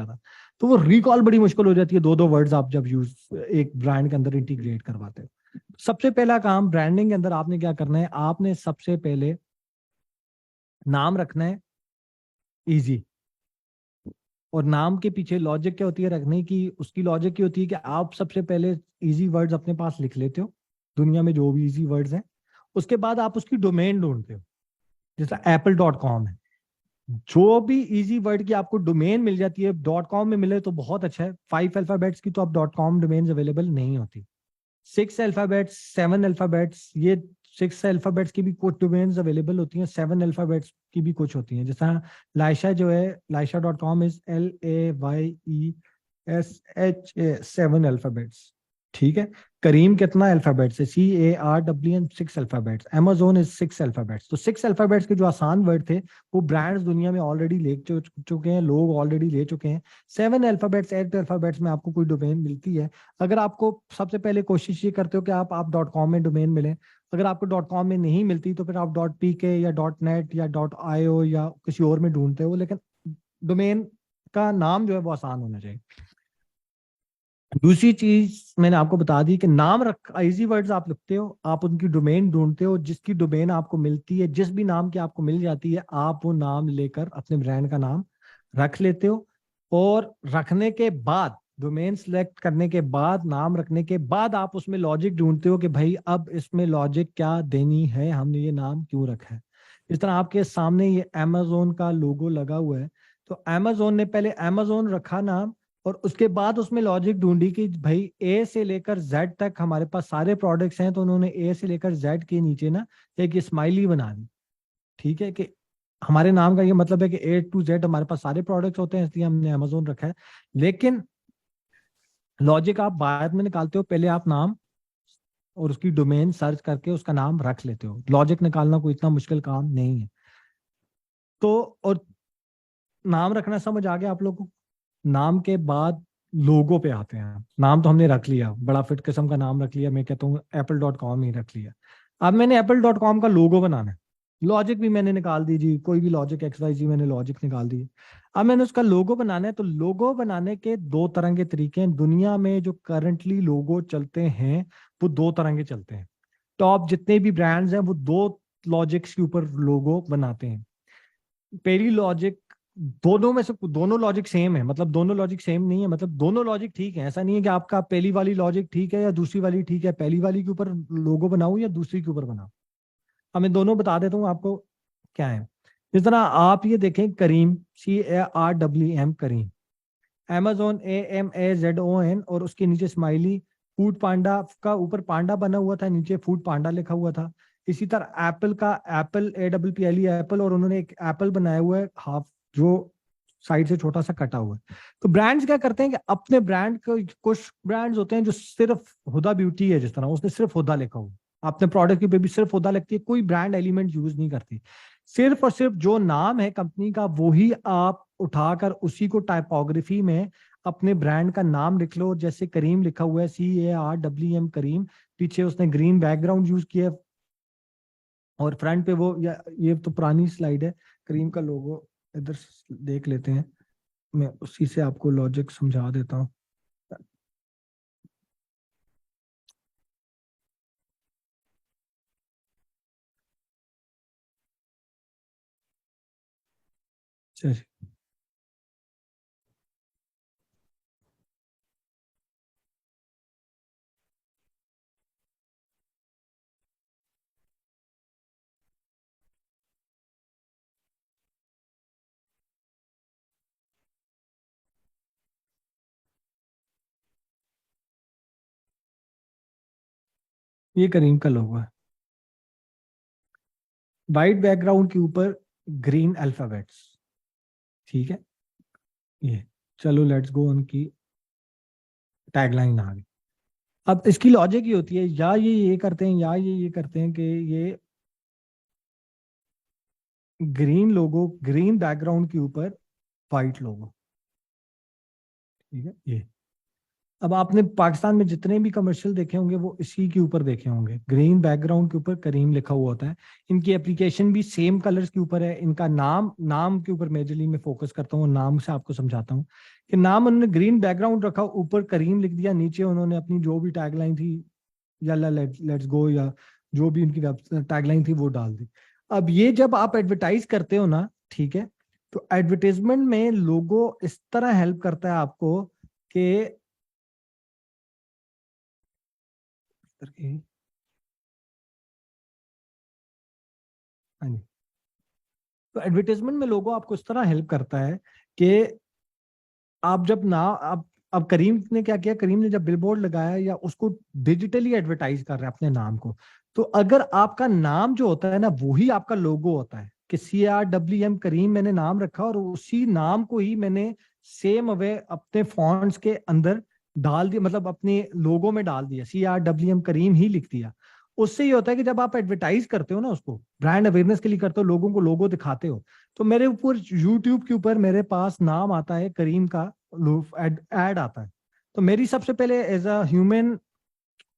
था। तो वो रिकॉल बड़ी मुश्किल हो जाती है, 2 वर्ड्स आप जब यूज एक ब्रांड के अंदर इंटीग्रेट करवाते हो। सबसे पहला काम ब्रांडिंग के अंदर आपने क्या करना है, आपने सबसे पहले नाम रखना है इजी। और नाम के पीछे लॉजिक क्या होती है रखने की? उसकी लॉजिक क्या होती है कि आप सबसे पहले इजी वर्ड्स अपने पास लिख लेते हो, दुनिया में जो भी इजी वर्ड्स हैं, उसके बाद आप उसकी डोमेन ढूंढते हो। जैसा apple.com है, जो भी इजी वर्ड की आपको डोमेन मिल जाती है, .com में मिले तो बहुत अच्छा है। 5 अल्फाबेट्स की तो अब .com डोमेन अवेलेबल नहीं होती। 6 अल्फाबेट्स, 7 अल्फाबेट्स, ये 6 अल्फाबेट्स की भी कुछ डोमेन्स अवेलेबल होती हैं, 7 अल्फाबेट्स की भी कुछ होती हैं। जैसा लाइशा जो है, laisha.com इज LAYESHA, 7 अल्फाबेट्स। ठीक है, करीम कितना अल्फाबेट्स है? CARWN, 6 alphabets. Amazon is 6 alphabets. तो 6 अल्फाबेट्स के जो आसान वर्ड थे वो ब्रांड्स दुनिया में ऑलरेडी ले चुके हैं, लोग ऑलरेडी ले चुके हैं। 7 अल्फाबेट्स, 8 अल्फाबेट्स में आपको कोई डोमेन मिलती है। अगर आपको सबसे पहले कोशिश ये करते हो कि आप .com में डोमेन मिले, अगर आपको .com में नहीं मिलती तो फिर आप .pk या .net या .io या किसी और में ढूंढते हो, लेकिन डोमेन का नाम जो है वो आसान होना चाहिए। दूसरी चीज मैंने आपको बता दी कि नाम रख, इजी वर्ड्स आप लिखते हो, आप उनकी डोमेन ढूंढते हो, जिसकी डोमेन आपको मिलती है, जिस भी नाम की आपको मिल जाती है, आप वो नाम लेकर अपने ब्रांड का नाम रख लेते हो। और रखने के बाद, डोमेन सिलेक्ट करने के बाद, नाम रखने के बाद, आप उसमें लॉजिक ढूंढते हो कि भाई अब इसमें लॉजिक क्या देनी है, हमने ये नाम क्यों रखा है। इस तरह आपके सामने ये अमेजोन का लोगो लगा हुआ है, तो अमेजोन ने पहले अमेजोन रखा नाम, और उसके बाद उसमें लॉजिक ढूंढी कि भाई ए से लेकर जेड तक हमारे पास सारे प्रोडक्ट्स हैं, तो उन्होंने ए से लेकर जेड के नीचे ना एक स्माइली बना दी। ठीक है, कि हमारे नाम का ये मतलब है कि ए टू जेड हमारे पास सारे प्रोडक्ट्स होते हैं, इसलिए हमने अमेजोन रखा है। लेकिन लॉजिक आप बाद में निकालते हो, पहले आप नाम और उसकी डोमेन सर्च करके उसका नाम रख लेते हो। लॉजिक निकालना कोई इतना मुश्किल काम नहीं है। तो और नाम रखना समझ आ गया आप लोगों को। नाम के बाद लोगो पे आते हैं। नाम तो हमने रख लिया, बड़ा फिट किस्म का नाम रख लिया, मैं कहता हूँ apple.com ही रख लिया। अब मैंने apple.com का लोगो बनाना है, लॉजिक भी मैंने निकाल दी जी, कोई भी लॉजिक XYZ मैंने लॉजिक निकाल दी। अब मैंने उसका लोगो बनाना है, तो लोगो बनाने के दो तरह के तरीके हैं दुनिया में। जो करंटली लोगो चलते हैं वो दो तरह के चलते हैं। टॉप जितने भी ब्रांड्स हैं वो दो लॉजिक्स के ऊपर लोगो बनाते हैं। पहली लॉजिक, दोनों में से दोनों लॉजिक सेम है, मतलब दोनों लॉजिक सेम नहीं है, मतलब दोनों लॉजिक ठीक है। ऐसा नहीं है कि आपका पहली वाली लॉजिक ठीक है या दूसरी वाली ठीक है, पहली वाली के ऊपर लोगो बनाऊं या दूसरी के ऊपर बनाऊं। अब मैं दोनों बता देता हूँ आपको क्या है। जिस तरह आप ये देखें, करीम, CARWM, करीम, Amazon AMAZON, और उसके नीचे स्माइली, फूड पांडा का ऊपर पांडा बना हुआ था, नीचे फूड पांडा लिखा हुआ था। इसी तरह एप्पल का एप्पल, APPLE, एप्पल, और उन्होंने एक एप्पल बनाया हुआ है हाफ, जो साइड से छोटा सा कटा हुआ है। तो ब्रांड्स क्या करते हैं कि अपने ब्रांड को, कुछ ब्रांड्स होते हैं जो सिर्फ हुदा ब्यूटी है, जिस तरह उसने सिर्फ हुदा लिखा हुआ, अपने प्रोडक्ट की पे भी सिर्फ हुदा लिखती है, कोई ब्रांड एलिमेंट यूज नहीं करती। सिर्फ और सिर्फ जो नाम है कंपनी का वही आप उठाकर उसी को टाइपोग्राफी में अपने ब्रांड का नाम लिख लो। जैसे करीम लिखा हुआ है, CARWM, करीम, पीछे उसने ग्रीन बैकग्राउंड यूज किया है, और फ्रंट पे वो, या ये तो पुरानी स्लाइड है, करीम का लोगो इधर देख लेते हैं, मैं उसी से आपको लॉजिक समझा देता हूँ। चलिए, ये करीम का लोगो है, वाइट बैकग्राउंड के ऊपर ग्रीन अल्फाबेट्स। ठीक है, ये, चलो लेट्स गो, उनकी टैगलाइन आ गई। अब इसकी लॉजिक ये होती है, या ये करते हैं, या ये करते हैं कि ये ग्रीन लोगो, ग्रीन बैकग्राउंड के ऊपर वाइट लोगो। ठीक है, ये, अब आपने पाकिस्तान में जितने भी कमर्शियल देखे होंगे वो इसी के ऊपर देखे होंगे, ग्रीन बैकग्राउंड के ऊपर करीम लिखा हुआ होता है। इनकी एप्लीकेशन भी सेम कलर्स के ऊपर है। इनका नाम के ऊपर मेजरली मैं फोकस करता हूँ, नाम से आपको समझाता हूँ कि नाम उन्होंने ग्रीन बैकग्राउंड रखा, ऊपर करीम लिख दिया, नीचे उन्होंने अपनी जो भी टैगलाइन थी, यल्ला लेट्स गो, या जो भी उनकी टैगलाइन थी वो डाल दी। अब ये जब आप एडवर्टाइज करते हो ना, ठीक है, तो एडवर्टाइजमेंट में लोगो इस तरह हेल्प करता है आपको कि, हाँ जी, तो एडवर्टाइजमेंट में लोगो आपको इस तरह हेल्प करता है कि आप जब ना, अब करीम ने क्या किया, करीम ने जब बिलबोर्ड लगाया या उसको डिजिटली एडवर्टाइज कर रहे हैं अपने नाम को, तो अगर आपका नाम जो होता है ना वही आपका लोगो होता है, कि CARWM, करीम मैंने नाम रखा और उसी नाम को ही मैंने सेम वे अपने फॉन्ट्स के अंदर डाल दिया, मतलब अपने लोगो में डाल दिया, CARWM, करीम ही लिख दिया। उससे ये होता है कि जब आप एडवर्टाइज करते हो ना, उसको ब्रांड अवेयरनेस के लिए करते हो, लोगों को लोगो दिखाते हो, तो मेरे ऊपर यूट्यूब के ऊपर मेरे पास नाम आता है करीम का, ऐड आता है। तो मेरी सबसे पहले एज अ ह्यूमन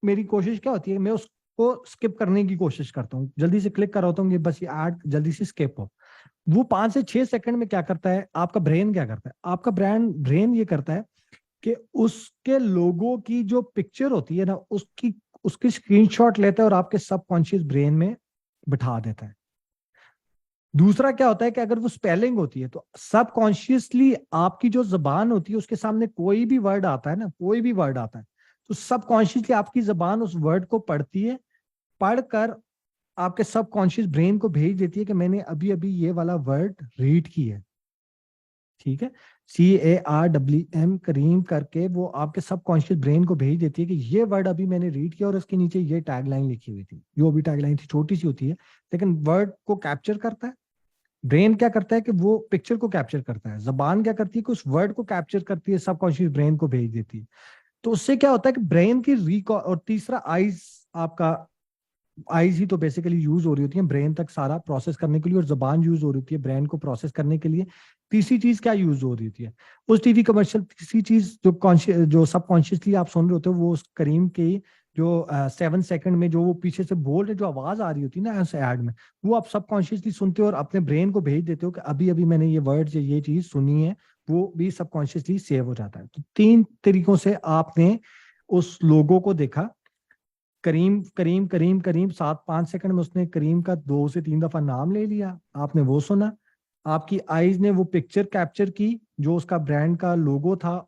मेरी कोशिश क्या होती है, मैं उसको स्किप करने की कोशिश करता हूँ, जल्दी से क्लिक कर होता हूँ कि बस ये ऐड जल्दी से स्किप हो। वो 5 से 6 सेकंड में क्या करता है, आपका ब्रेन क्या करता है, आपका ब्रेन ये करता है कि उसके लोगो की जो पिक्चर होती है ना, उसकी स्क्रीनशॉट लेता है और आपके सबकॉन्शियस ब्रेन में बिठा देता है। दूसरा क्या होता है कि अगर वो स्पेलिंग होती है तो सबकॉन्शियसली आपकी जो जबान होती है उसके सामने कोई भी वर्ड आता है ना, कोई भी वर्ड आता है तो सबकॉन्शियसली आपकी जबान उस वर्ड को पढ़ती है, पढ़कर आपके सबकॉन्शियस ब्रेन को भेज देती है कि मैंने अभी अभी ये वाला वर्ड रीड किया है। ठीक है, CARWM करीम करके वो आपके सबकॉन्शियस ब्रेन को भेज देती है कि ये वर्ड अभी मैंने रीड किया और उसके नीचे ये टैगलाइन लिखी हुई थी। जो भी टैगलाइन थी छोटी सी होती है लेकिन वर्ड को कैप्चर करता है। ब्रेन क्या करता है कि वो पिक्चर को कैप्चर करता है, जबान क्या करती है कि उस वर्ड को कैप्चर करती है, सबकॉन्शियस ब्रेन को भेज देती है। तो उससे क्या होता है कि ब्रेन की रिकॉल, और तीसरा आईज, आपका आईज ही तो बेसिकली यूज हो रही होती है ब्रेन तक सारा प्रोसेस करने के लिए, और जबान यूज हो रही होती है ब्रेन को प्रोसेस करने के लिए। तीसरी चीज क्या यूज हो रही होती है उस टीवी कमर्शियल, तीसरी चीज जो कॉन्शियस, जो सबकॉन्शियसली आप सुन रहे होते हो, वो उस करीम के जो 7 सेकंड में जो वो पीछे से बोल रहे, जो आवाज आ रही होती है ना उस ऐड में, वो आप सबकॉन्शियसली सुनते हो और अपने ब्रेन को भेज देते हो कि अभी अभी मैंने ये वर्ड या ये चीज सुनी है, वो भी सबकॉन्शियसली सेव हो जाता है। तो 3 तरीकों से आपने उस लोगो को देखा। करीम करीम करीम करीम 5 सेकंड में उसने करीम का 2 से 3 दफा नाम ले लिया, आपने वो सुना। आपकी आईज ने वो पिक्चर कैप्चर की, जो उसका ब्रांड का लोगो था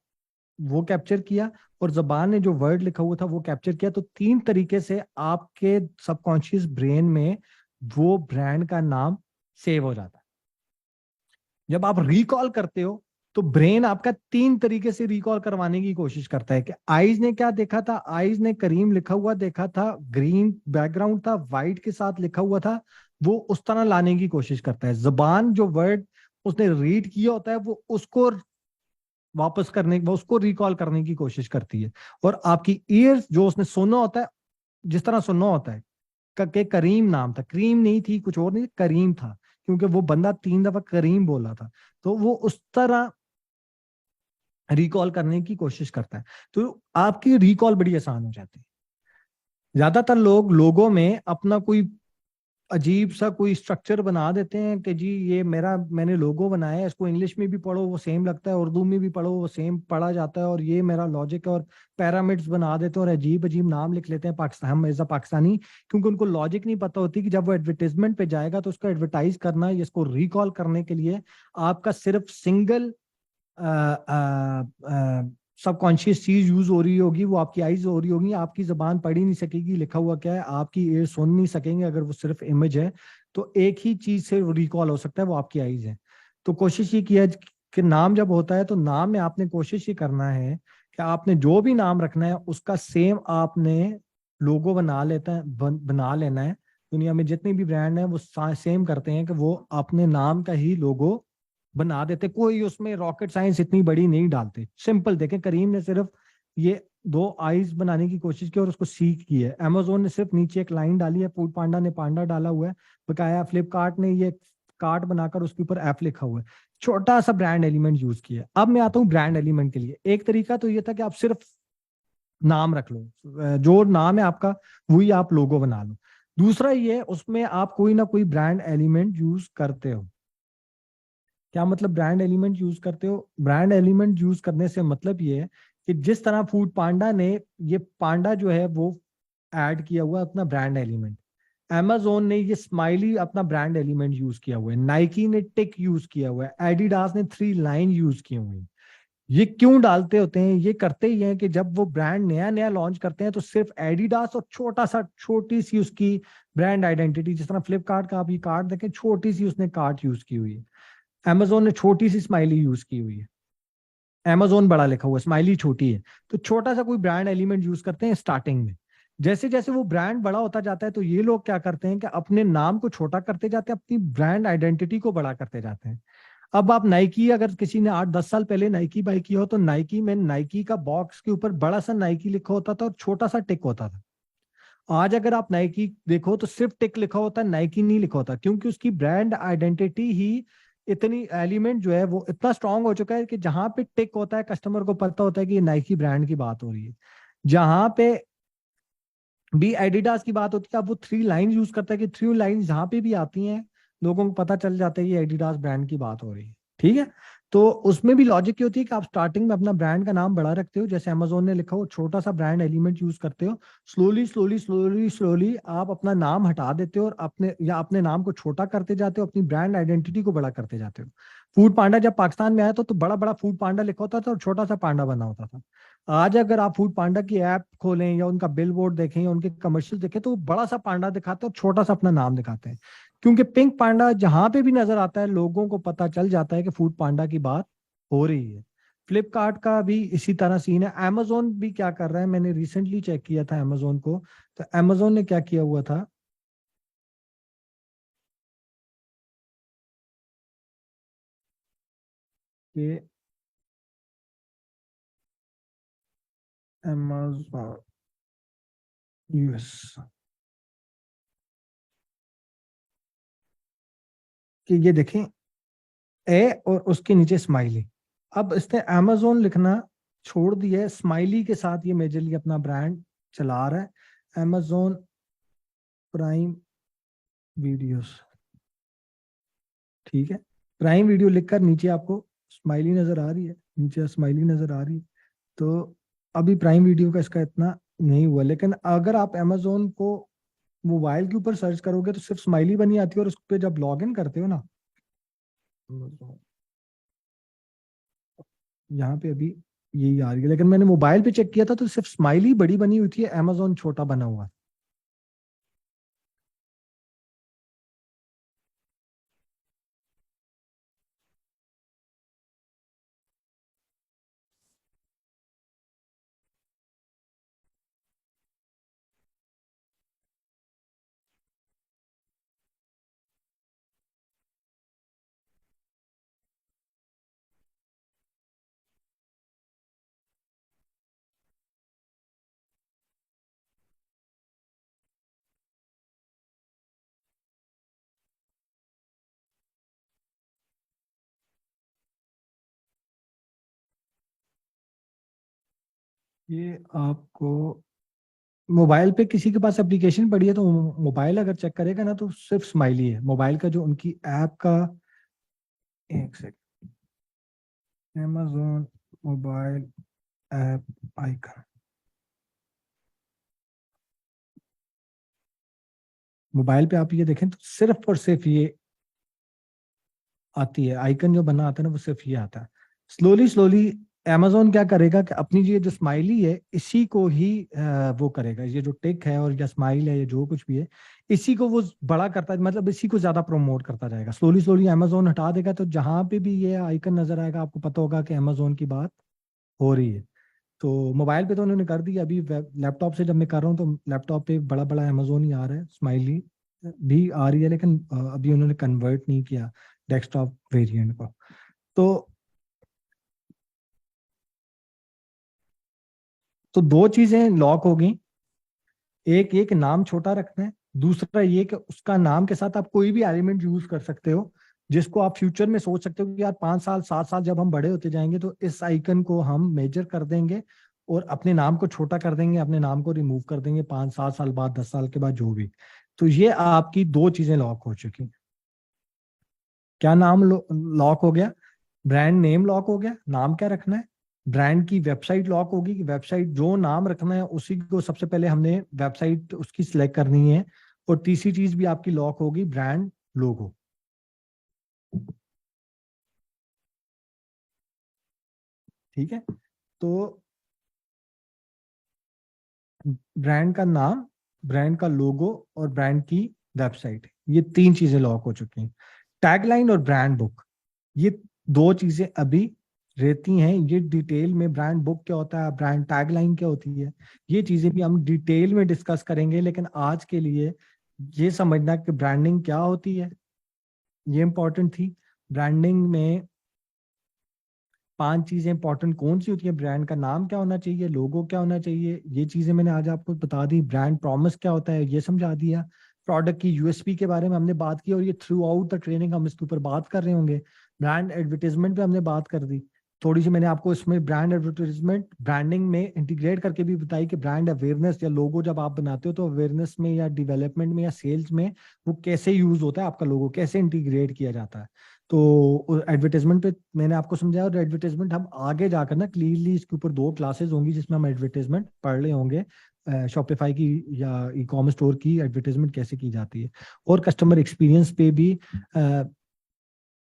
वो कैप्चर किया, और जबान ने जो वर्ड लिखा हुआ था वो कैप्चर किया। तो 3 तरीके से आपके सबकॉन्शियस ब्रेन में वो ब्रांड का नाम सेव हो जाता है। जब आप रिकॉल करते हो तो ब्रेन आपका 3 तरीके से रिकॉल करवाने की कोशिश करता है कि आईज ने क्या देखा था, आईज ने करीम लिखा हुआ देखा था, ग्रीन बैकग्राउंड था, वाइट के साथ लिखा हुआ था, वो उस तरह लाने की कोशिश करता है। जबान जो वर्ड उसने रीड किया होता है वो उसको वापस करने, वो उसको रिकॉल करने की कोशिश करती है। और आपकी ईयर्स जो उसने सुना होता है, जिस तरह सुनना होता है कि करीम नाम था, क्रीम नहीं थी, कुछ और नहीं, करीम था, क्योंकि वो बंदा 3 दफा करीम बोला था, तो वो उस तरह रिकॉल करने की कोशिश करता है। तो आपकी रिकॉल बड़ी आसान हो जाती है। ज्यादातर लोग लोगों में अपना कोई अजीब सा कोई स्ट्रक्चर बना देते हैं कि जी ये मैंने लोगो बनाया है, इसको इंग्लिश में भी पढ़ो वो सेम लगता है, उर्दू में भी पढ़ो वो सेम पढ़ा जाता है, और ये मेरा लॉजिक है, और पैरामिड्स बना देते हैं और अजीब अजीब नाम लिख लेते हैं पाकिस्तान, हम एज अ पाकिस्तानी, क्योंकि उनको लॉजिक नहीं पता होती कि जब वो एडवर्टाइजमेंट पे जाएगा तो उसको एडवर्टाइज करना, इसको रिकॉल करने के लिए आपका सिर्फ सिंगल सबकॉन्शियस चीज यूज हो रही होगी, वो आपकी आईज हो रही होगी। आपकी जबान पढ़ ही नहीं सकेगी लिखा हुआ क्या है, आपकी ईयर सुन नहीं सकेंगे अगर वो सिर्फ इमेज है। तो एक ही चीज से रिकॉल हो सकता है, वो आपकी आईज है। तो कोशिश ये किया कि नाम जब होता है तो नाम में आपने कोशिश ये करना है कि आपने जो भी नाम रखना है उसका सेम आपने लोगो बना लेना है। दुनिया में जितने भी ब्रांड हैं वो सेम करते हैं कि वो अपने नाम का ही लोगो बना देते, कोई उसमें रॉकेट साइंस इतनी बड़ी नहीं डालते। सिंपल देखें, करीम ने सिर्फ ये 2 आईज बनाने की कोशिश की और उसको सीख की है। अमेजोन ने सिर्फ नीचे एक लाइन डाली है, फूड पांडा ने पांडा डाला हुआ है बकाया, फ्लिपकार्ट ने ये कार्ट बनाकर उसके ऊपर ऐप लिखा हुआ है, छोटा सा ब्रांड एलिमेंट यूज किया। अब मैं आता हूँ ब्रांड एलिमेंट के लिए। एक तरीका तो ये था कि आप सिर्फ नाम रख लो, जो नाम है आपका वही आप लोगो बना लो। दूसरा ये, उसमें आप कोई ना कोई ब्रांड एलिमेंट यूज करते हो। क्या मतलब ब्रांड एलिमेंट यूज करते हो? ब्रांड एलिमेंट यूज करने से मतलब ये है कि जिस तरह फूड पांडा ने ये पांडा जो है वो ऐड किया हुआ है अपना ब्रांड एलिमेंट, Amazon ने ये स्माइली अपना ब्रांड एलिमेंट यूज किया हुआ है, नाइकी ने टिक यूज किया हुआ है, एडिडास ने 3 लाइन यूज की हुई है। ये क्यों डालते होते हैं? ये करते ही हैं कि जब वो ब्रांड नया नया लॉन्च करते हैं तो सिर्फ एडिडास और छोटी सी उसकी ब्रांड आइडेंटिटी, जिस तरह फ्लिपकार्ट का आप ये कार्ड देखें, छोटी सी उसने कार्ड यूज की हुई है। Amazon ने छोटी सी स्माइली यूज की हुई है, Amazon बड़ा लिखा हुआ है, स्माइली छोटी है। तो छोटा सा कोई ब्रांड एलिमेंट यूज करते हैं स्टार्टिंग में। जैसे जैसे वो ब्रांड बड़ा होता जाता है तो ये लोग क्या करते हैं कि अपने नाम को छोटा करते जाते हैं, अपनी ब्रांड आइडेंटिटी को बड़ा करते जाते हैं। अब आप नाइकी, अगर किसी ने 8-10 साल पहले नाइकी बाई किया हो तो नाइकी में नाइकी का बॉक्स के ऊपर बड़ा सा नाइकी लिखा होता था और छोटा सा टिक होता था। आज अगर आप नाइकी देखो तो सिर्फ टिक लिखा होता है, नाइकी नहीं लिखा होता, क्योंकि उसकी ब्रांड आइडेंटिटी ही इतनी, एलिमेंट जो है वो इतना स्ट्रांग हो चुका है कि जहां पे टिक होता है कस्टमर को पता होता है कि ये नाइकी ब्रांड की बात हो रही है। जहां पे भी एडिडास की बात होती है, अब वो 3 लाइन यूज करता है कि 3 लाइन जहां पे भी आती हैं लोगों को पता चल जाता है ये एडिडास ब्रांड की बात हो रही है। ठीक है, तो उसमें भी लॉजिक ये होती है कि आप स्टार्टिंग में अपना ब्रांड का नाम बड़ा रखते हो, जैसे अमेजोन ने लिखा हो, छोटा सा ब्रांड एलिमेंट यूज करते हो, स्लोली स्लोली स्लोली स्लोली आप अपना नाम हटा देते हो और अपने नाम को छोटा करते जाते हो, अपनी ब्रांड आइडेंटिटी को बड़ा करते जाते हो। फूड पांडा जब पाकिस्तान में आया तो बड़ा बड़ा फूड पांडा लिखा होता था और छोटा सा पांडा बना होता था। आज अगर आप फूड पांडा की ऐप खोलें या उनका बिल बोर्ड देखें या उनके कमर्शियल देखें तो वो बड़ा सा पांडा दिखाते हैं और छोटा सा अपना नाम दिखाते हैं, क्योंकि पिंक पांडा जहां पे भी नजर आता है लोगों को पता चल जाता है कि फूड पांडा की बात हो रही है। फ्लिपकार्ट का भी इसी तरह सीन है। अमेजोन भी क्या कर रहा है, मैंने रिसेंटली चेक किया था अमेजोन को, तो अमेजोन ने क्या किया हुआ था कि अमेजोन यूएस कि ये देखें ए और उसके नीचे स्माइली, अब इसने अमेजोन लिखना छोड़ दिया है, स्माइली के साथ ये मेजरली अपना ब्रांड चला रहा है। अमेजोन प्राइम वीडियोस, ठीक है, प्राइम वीडियो लिखकर नीचे आपको स्माइली नजर आ रही है, नीचे स्माइली नजर आ रही है। तो अभी प्राइम वीडियो का इसका इतना नहीं हुआ, लेकिन अगर आप अमेजोन को मोबाइल के ऊपर सर्च करोगे तो सिर्फ स्माइली बनी आती है, और उस पर जब लॉग इन करते हो ना, यहाँ पे अभी यही आ रही है, लेकिन मैंने मोबाइल पे चेक किया था तो सिर्फ स्माइली बड़ी बनी हुई थी, अमेजोन छोटा बना हुआ है। ये आपको मोबाइल पे किसी के पास एप्लीकेशन पड़ी है तो मोबाइल अगर चेक करेगा ना तो सिर्फ स्माइली है मोबाइल का, जो उनकी ऐप का, एक second, Amazon mobile app icon, mobile पे आप ये देखें तो सिर्फ और सिर्फ ये आती है आइकन, जो बना आता है ना वो सिर्फ ये आता है। स्लोली स्लोली अमेजोन क्या करेगा कि अपनी ये जो स्माइली है इसी को ही वो करेगा, ये जो टिक है और या स्माइल है, ये जो कुछ भी है इसी को वो बड़ा करता है, मतलब इसी को ज्यादा प्रमोट करता जाएगा। स्लोली स्लोली अमेजोन हटा देगा तो जहां पे भी ये आइकन नजर आएगा आपको पता होगा कि अमेजोन की बात हो रही है। तो मोबाइल पे तो उन्होंने कर दिया, अभी लैपटॉप से जब मैं कर रहा हूँ तो लैपटॉप पे बड़ा बड़ा अमेजोन ही आ रहा है, स्माइली भी आ रही है, लेकिन अभी उन्होंने कन्वर्ट नहीं किया डेस्कटॉप वेरिएंट को। तो दो चीजें लॉक हो गई, एक एक नाम छोटा रखना है, दूसरा ये कि उसका नाम के साथ आप कोई भी एलिमेंट यूज कर सकते हो जिसको आप फ्यूचर में सोच सकते हो कि यार 5 साल 7 साल जब हम बड़े होते जाएंगे तो इस आइकन को हम मेजर कर देंगे और अपने नाम को छोटा कर देंगे, अपने नाम को रिमूव कर देंगे 5-7 साल बाद, 10 साल के बाद, जो भी। तो ये आपकी दो चीजें लॉक हो चुकी। क्या नाम लॉक हो गया, ब्रांड नेम लॉक हो गया, नाम क्या रखना है, ब्रांड की वेबसाइट लॉक होगी कि वेबसाइट जो नाम रखना है उसी को सबसे पहले हमने वेबसाइट उसकी सिलेक्ट करनी है, और तीसरी चीज भी आपकी लॉक होगी, ब्रांड लोगो। ठीक है, तो ब्रांड का नाम, ब्रांड का लोगो और ब्रांड की वेबसाइट, ये तीन चीजें लॉक हो चुकी हैं। टैगलाइन और ब्रांड बुक, ये दो चीजें अभी रहती हैं, ये डिटेल में ब्रांड बुक क्या होता है, ब्रांड टैगलाइन क्या होती है, ये चीजें भी हम डिटेल में डिस्कस करेंगे, लेकिन आज के लिए ये समझना कि ब्रांडिंग क्या होती है ये इंपॉर्टेंट थी। ब्रांडिंग में 5 चीजें इंपॉर्टेंट कौन सी होती है, ब्रांड का नाम क्या होना चाहिए, लोगो क्या होना चाहिए, ये चीजें मैंने आज आपको बता दी। ब्रांड प्रॉमिस क्या होता है ये समझा दिया। प्रोडक्ट की यूएसपी के बारे में हमने बात की और ये थ्रू आउट द ट्रेनिंग हम इसके ऊपर बात कर रहे होंगे। ब्रांड एडवर्टीजमेंट पे हमने बात कर दी। थोड़ी सी मैंने आपको इसमें ब्रांड एडवर्टाइजमेंट ब्रांडिंग में इंटीग्रेट करके भी बताई कि ब्रांड अवेयरनेस या लोगो जब आप बनाते हो तो अवेयरनेस में या डेवलपमेंट में या सेल्स में वो कैसे यूज होता है, आपका लोगो कैसे इंटीग्रेट किया जाता है। तो एडवर्टाइजमेंट पे मैंने आपको समझाया, और एडवर्टाइजमेंट हम आगे जाकर ना क्लियरली इसके ऊपर 2 क्लासेस होंगी जिसमें हम एडवर्टाइजमेंट पढ़ रहे होंगे, शॉपिफाई की या ई कॉमर्स स्टोर की एडवर्टाइजमेंट कैसे की जाती है। और कस्टमर एक्सपीरियंस पे भी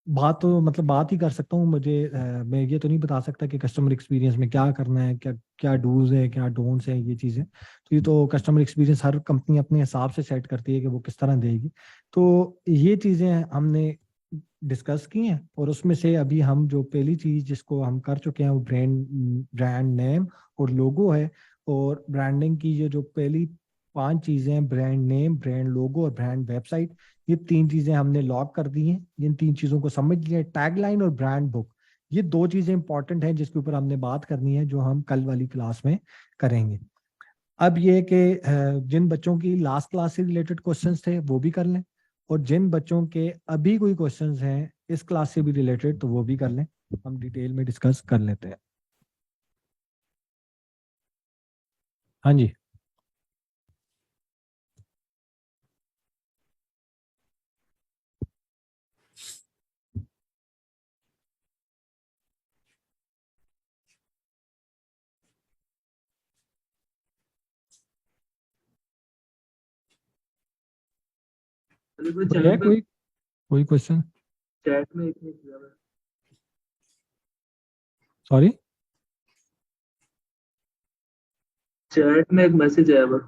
बात तो मतलब बात ही कर सकता हूँ। मैं ये तो नहीं बता सकता कि कस्टमर एक्सपीरियंस में क्या करना है, क्या क्या डूज है, क्या डोंट्स है, ये चीज़ें। तो ये तो कस्टमर एक्सपीरियंस हर कंपनी अपने हिसाब से सेट करती है कि वो किस तरह देगी। तो ये चीज़ें हमने डिस्कस की हैं, और उसमें से अभी हम जो पहली चीज़ जिसको हम कर चुके हैं वो ब्रांड नेम और लोगो है। और ब्रांडिंग की ये जो पहली 5 चीज़ें हैं, ब्रांड नेम, ब्रांड लोगो और ब्रांड वेबसाइट, ये 3 चीजें हमने लॉक कर दी हैं। इन 3 चीजों को समझ लिया। टैगलाइन और ब्रांड बुक, ये 2 चीजें इंपॉर्टेंट हैं जिसके ऊपर हमने बात करनी है, जो हम कल वाली क्लास में करेंगे। अब ये कि जिन बच्चों की लास्ट क्लास से रिलेटेड क्वेश्चंस थे वो भी कर लें, और जिन बच्चों के अभी कोई क्वेश्चंस हैं इस क्लास से भी रिलेटेड तो वो भी कर लें, हम डिटेल में डिस्कस कर लेते हैं। हाँ जी। है कोई कोई क्वेश्चन? चैट में एक सॉरी, चैट में एक मैसेज आया बस।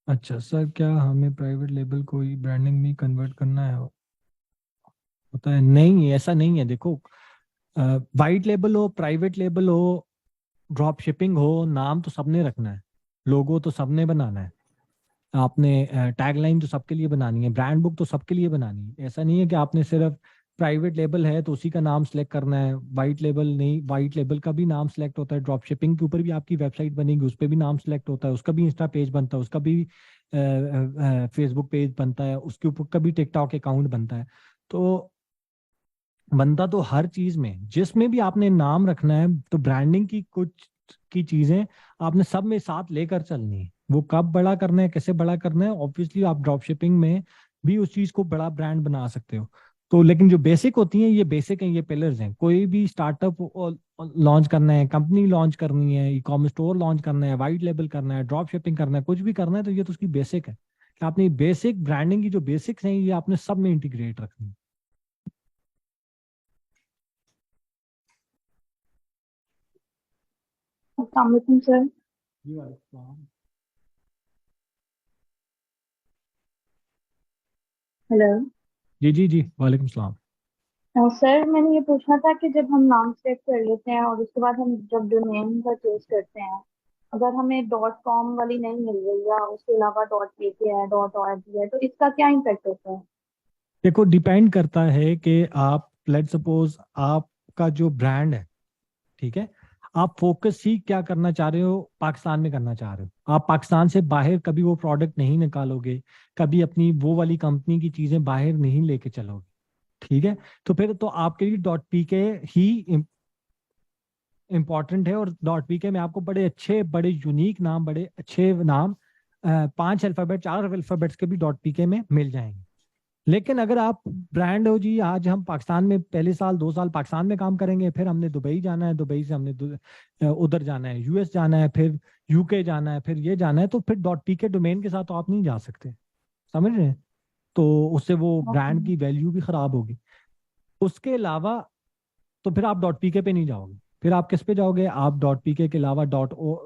अच्छा सर, क्या हमें प्राइवेट लेबल को ही ब्रांडिंग में कन्वर्ट करना है? होता है नहीं, ऐसा नहीं है। देखो, वाइट लेबल हो, प्राइवेट लेबल हो, ड्रॉप शिपिंग हो, नाम तो सबने रखना है, लोगो तो सबने बनाना है, आपने टैगलाइन तो सबके लिए बनानी है, ब्रांड बुक तो सबके लिए बनानी है। ऐसा नहीं है कि आपने सिर्फ प्राइवेट लेबल है तो उसी का नाम सेलेक्ट करना है, वाइट लेबल नहीं, वाइट लेबल का भी नाम सेलेक्ट होता है, ड्रॉप शिपिंग के ऊपर भी आपकी वेबसाइट बनेगी उस पर भी नाम सेलेक्ट होता है, उसका भी इंस्टा पेज बनता है, उसका भी फेसबुक पेज बनता है, उसके ऊपर का भी टिकटॉक अकाउंट बनता है। तो बनता तो हर चीज में, जिसमें भी आपने नाम रखना है, तो ब्रांडिंग की कुछ की चीजें आपने सब में साथ लेकर चलनी है। वो कब बड़ा करना है, कैसे बड़ा करना है, ऑब्वियसली आप ड्रॉप शिपिंग में भी उस चीज को बड़ा ब्रांड बना सकते हो। तो लेकिन जो बेसिक होती हैं, ये बेसिक हैं, ये पिलर्स हैं। कोई भी स्टार्टअप लॉन्च करना है, कंपनी लॉन्च करनी है, ई कॉमर्स स्टोर लॉन्च करना है, वाइट लेबल करना है, ड्रॉप शिपिंग करना है, कुछ भी करना है, तो ये तो उसकी बेसिक है कि आपने बेसिक ब्रांडिंग की जो बेसिक्स हैं ये आपने सब में इंटीग्रेट रखनी है। अस्सलाम वालेकुम सर। जी वालेकुम। हेलो। जी जी जी, वालेकुम सलाम। सर मैंने ये पूछना था कि जब हम नाम सेलेक्ट कर लेते हैं और उसके बाद हम जब डोमेन परचेज करते हैं, अगर हमें डॉट कॉम वाली नहीं मिल रही या उसके अलावा डॉट पे के है, डॉट org है, तो इसका क्या इम्पेक्ट होता है? देखो, डिपेंड करता है कि आप लेट सपोज आपका जो ब्रांड है, ठीक है, आप फोकस ही क्या करना चाह रहे हो, पाकिस्तान में करना चाह रहे हो, आप पाकिस्तान से बाहर कभी वो प्रोडक्ट नहीं निकालोगे, कभी अपनी वो वाली कंपनी की चीजें बाहर नहीं लेके चलोगे, ठीक है, तो फिर तो आपके लिए डॉट पी के ही इंपॉर्टेंट है। और डॉट पी के में आपको बड़े अच्छे, बड़े यूनिक नाम, बड़े अच्छे नाम, 5 अल्फाबेट, 4 अल्फाबेट्स के भी डॉट पी के में मिल जाएंगे। लेकिन अगर आप ब्रांड हो जी, आज हम पाकिस्तान में पहले साल 2 साल पाकिस्तान में काम करेंगे, फिर हमने दुबई जाना है, दुबई से हमने उधर जाना है, यूएस जाना है, फिर यूके जाना है, फिर ये जाना है, तो फिर डॉट पी के डोमेन के साथ तो आप नहीं जा सकते, समझ रहे हैं? तो उससे वो ओके। ब्रांड की वैल्यू भी खराब होगी। उसके अलावा तो फिर आप डॉट पी के पे नहीं जाओगे, फिर आप किस पे जाओगे? आप डॉट पी के अलावा डॉट ओ,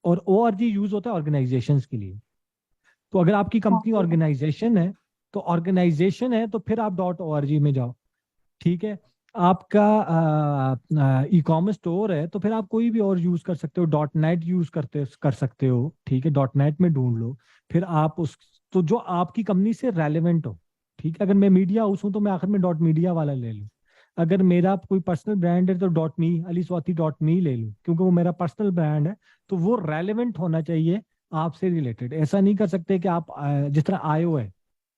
और ओ आर जी यूज होता है ऑर्गेनाइजेशन के लिए। तो अगर आपकी कंपनी ओके। ऑर्गेनाइजेशन है, तो ऑर्गेनाइजेशन है तो फिर आप डॉट ओ आर जी में जाओ, ठीक है। आपका ई कॉमर्स स्टोर है तो फिर आप कोई भी और यूज कर सकते हो, डॉट नेट यूज कर सकते हो, ठीक है, डॉट नेट में ढूंढ लो। फिर आप उस, तो जो आपकी कंपनी से रेलेवेंट हो, ठीक है। अगर मैं मीडिया हाउस हूँ तो मैं आखिर में डॉट मीडिया वाला ले लूँ। अगर मेरा कोई पर्सनल ब्रांड है तो डॉट मी, अली स्वाति डॉट मी ले लूँ, क्योंकि वो मेरा पर्सनल ब्रांड है। तो वो रेलेवेंट होना चाहिए आपसे रिलेटेड। ऐसा नहीं कर सकते कि आप जिस तरह आयो है,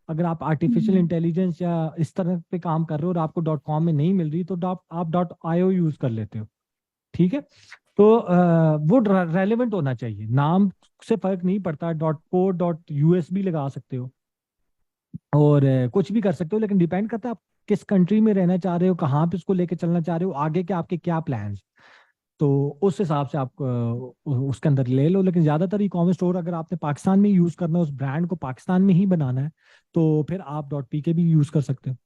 अगर आप आर्टिफिशियल इंटेलिजेंस या इस तरह पे काम कर रहे हो और आपको डॉट कॉम में नहीं मिल रही, तो आप डॉट आईओ यूज कर लेते हो। ठीक है। तो वो रेलेवेंट होना चाहिए, नाम से फर्क नहीं पड़ता। डॉट को डॉट यूएस भी लगा सकते हो और कुछ भी कर सकते हो, लेकिन डिपेंड करता है आप किस कंट्री में रहना चाह रहे हो, कहाँ पे उसको लेके चलना चाह रहे हो, आगे के आपके क्या प्लान्स। तो उस हिसाब से आप उसके अंदर ले लो। लेकिन ज्यादातर ई कॉमर्स स्टोर अगर आपने पाकिस्तान में यूज करना है, उस ब्रांड को पाकिस्तान में ही बनाना है, तो फिर आप डॉट पी के भी यूज कर सकते हो।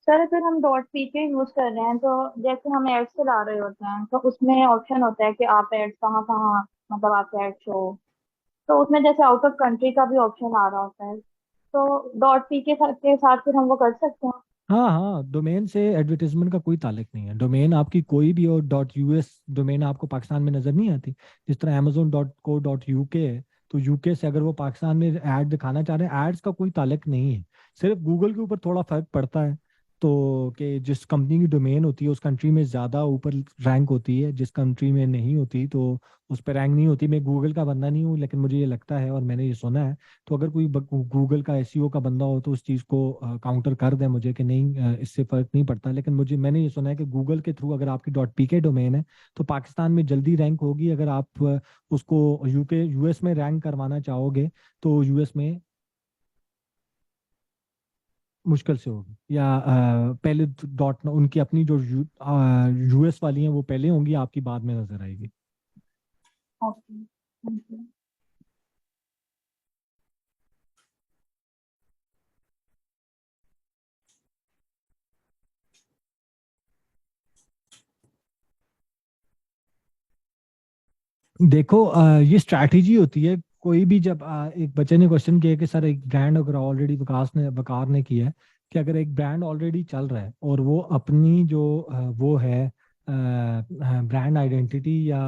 सर अगर हम डॉट पी के यूज कर रहे हैं तो जैसे हम एड्स चला रहे होते हैं तो उसमें ऑप्शन होता है कि आप एड्स कहाँ कहाँ, मतलब आपके एड शो, तो उसमें जैसे आउट ऑफ कंट्री का भी ऑप्शन आ रहा होता है, तो डॉट पी के साथ फिर हम वो कर सकते हैं। हाँ हाँ, डोमेन से एडवर्टीजमेंट का कोई ताल्लुक नहीं है। डोमेन आपकी कोई भी हो, डॉट यूएस डोमेन आपको पाकिस्तान में नजर नहीं आती। जिस तरह amazon.co.uk है, तो यूके से अगर वो पाकिस्तान में ऐड दिखाना चाह रहे हैं, एड्स का कोई ताल्लुक नहीं है। सिर्फ गूगल के ऊपर थोड़ा फर्क पड़ता है। तो कि जिस कंपनी की डोमेन होती है उस कंट्री में ज़्यादा ऊपर रैंक होती है, जिस कंट्री में नहीं होती तो उस पर रैंक नहीं होती। मैं गूगल का बंदा नहीं हूँ, लेकिन मुझे ये लगता है और मैंने ये सुना है। तो अगर कोई गूगल का एसईओ का बंदा हो तो उस चीज़ को काउंटर कर दे मुझे कि नहीं, इससे फर्क नहीं पड़ता। लेकिन मैंने ये सुना है कि गूगल के थ्रू अगर आपकी डॉट पीके डोमेन है तो पाकिस्तान में जल्दी रैंक होगी। अगर आप उसको यूके यूएस में रैंक करवाना चाहोगे तो यूएस में मुश्किल से होगी, या पहले डॉट उनकी अपनी जो यूएस वाली हैं वो पहले होंगी, आपकी बाद में नजर आएगी। Okay, thank you. देखो, ये स्ट्रैटेजी होती है। कोई भी जब एक बच्चे ने क्वेश्चन किया कि सर एक ब्रांड अगर ऑलरेडी वकार ने किया है कि अगर एक ब्रांड ऑलरेडी चल रहा है और वो अपनी जो वो है ब्रांड आइडेंटिटी या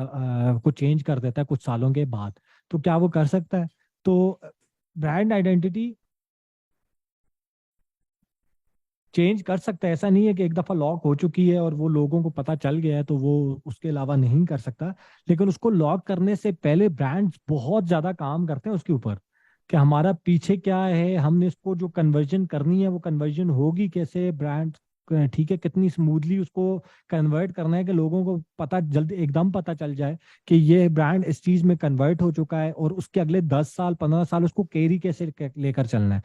को चेंज कर देता है कुछ सालों के बाद, तो क्या वो कर सकता है? तो ब्रांड आइडेंटिटी चेंज कर सकता है। ऐसा नहीं है कि एक दफा लॉक हो चुकी है और वो लोगों को पता चल गया है तो वो उसके अलावा नहीं कर सकता। लेकिन उसको लॉक करने से पहले ब्रांड्स बहुत ज्यादा काम करते हैं उसके ऊपर कि हमारा पीछे क्या है, हमने इसको जो कन्वर्जन करनी है वो कन्वर्जन होगी कैसे, ब्रांड ठीक है कितनी स्मूथली उसको कन्वर्ट करना है कि लोगों को पता जल्दी एकदम पता चल जाए कि ये ब्रांड इस चीज में कन्वर्ट हो चुका है, और उसके अगले 10 साल 15 साल उसको कैरी कैसे लेकर चलना है।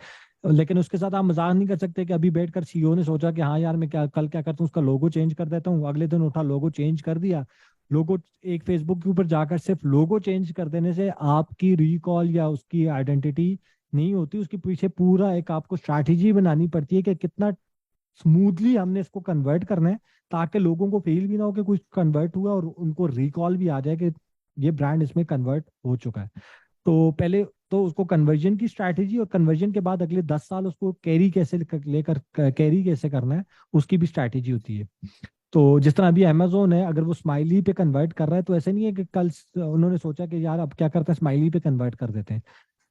लेकिन उसके साथ आप मजाक नहीं कर सकते कि अभी बैठकर सीईओ ने सोचा कि हाँ यार मैं क्या कल क्या करता हूँ, उसका लोगो चेंज कर देता हूँ, अगले दिन उठा लोगो चेंज कर दिया। लोगो एक फेसबुक के ऊपर जाकर सिर्फ लोगो चेंज कर देने से आपकी रिकॉल या उसकी आइडेंटिटी नहीं होती। उसके पीछे पूरा एक आपको स्ट्रैटेजी बनानी पड़ती है कि कितना स्मूथली हमने इसको कन्वर्ट करना है, ताकि लोगों को फील भी ना हो कि कुछ कन्वर्ट हुआ और उनको रिकॉल भी आ जाए कि ये ब्रांड इसमें कन्वर्ट हो चुका है। तो पहले तो उसको कन्वर्जन की स्ट्रैटेजी, और कन्वर्जन के बाद अगले 10 साल उसको कैरी कैसे लेकर कैरी कैसे करना है उसकी भी स्ट्रैटेजी होती है। तो जिस तरह अभी अमेजोन है, अगर वो स्माइली पे कन्वर्ट कर रहा है तो ऐसा नहीं है कि कल उन्होंने सोचा कि यार अब क्या करते हैं स्माइली पे कन्वर्ट कर देते हैं।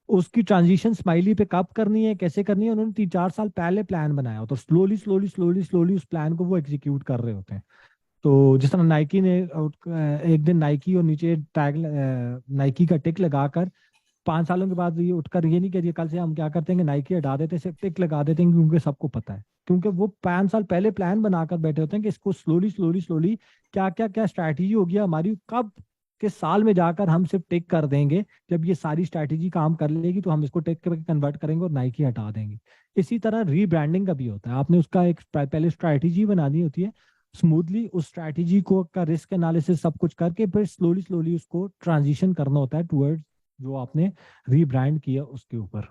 उसकी ट्रांजिशन स्माइली पे कब करनी है कैसे करनी है उन्होंने 3-4 साल पहले प्लान बनाया होता है। स्लोली स्लोली स्लोली स्लोली उस प्लान को वो एग्जीक्यूट कर रहे होते हैं। तो जिस तरह नाइकी ने एक दिन नाइकी और नीचे टैग नाइकी का टिक लगाकर 5 सालों के बाद ये उठकर ये नहीं कह रही कल से हम क्या करते हैं कि नाइकी हटा देते हैं, सिर्फ टिक लगा देते हैं, क्योंकि सबको पता है। क्योंकि वो 5 साल पहले प्लान बनाकर बैठे होते हैं कि इसको स्लोली स्लोली स्लोली क्या क्या क्या स्ट्रैटेजी होगी हमारी, कब किस साल में जाकर हम सिर्फ टिक कर देंगे। जब ये सारी स्ट्रैटेजी काम कर लेगी तो हम इसको टिक पे कन्वर्ट करेंगे और नाइकी हटा देंगे। इसी तरह रीब्रांडिंग का भी होता है। आपने उसका एक पहले स्ट्रैटेजी बनानी होती है स्मूथली, उस स्ट्रैटेजी को का रिस्क एनालिसिस सब कुछ करके फिर स्लोली स्लोली उसको ट्रांजिशन करना होता है टुवर्ड्स जो आपने रीब्रांड किया उसके ऊपर।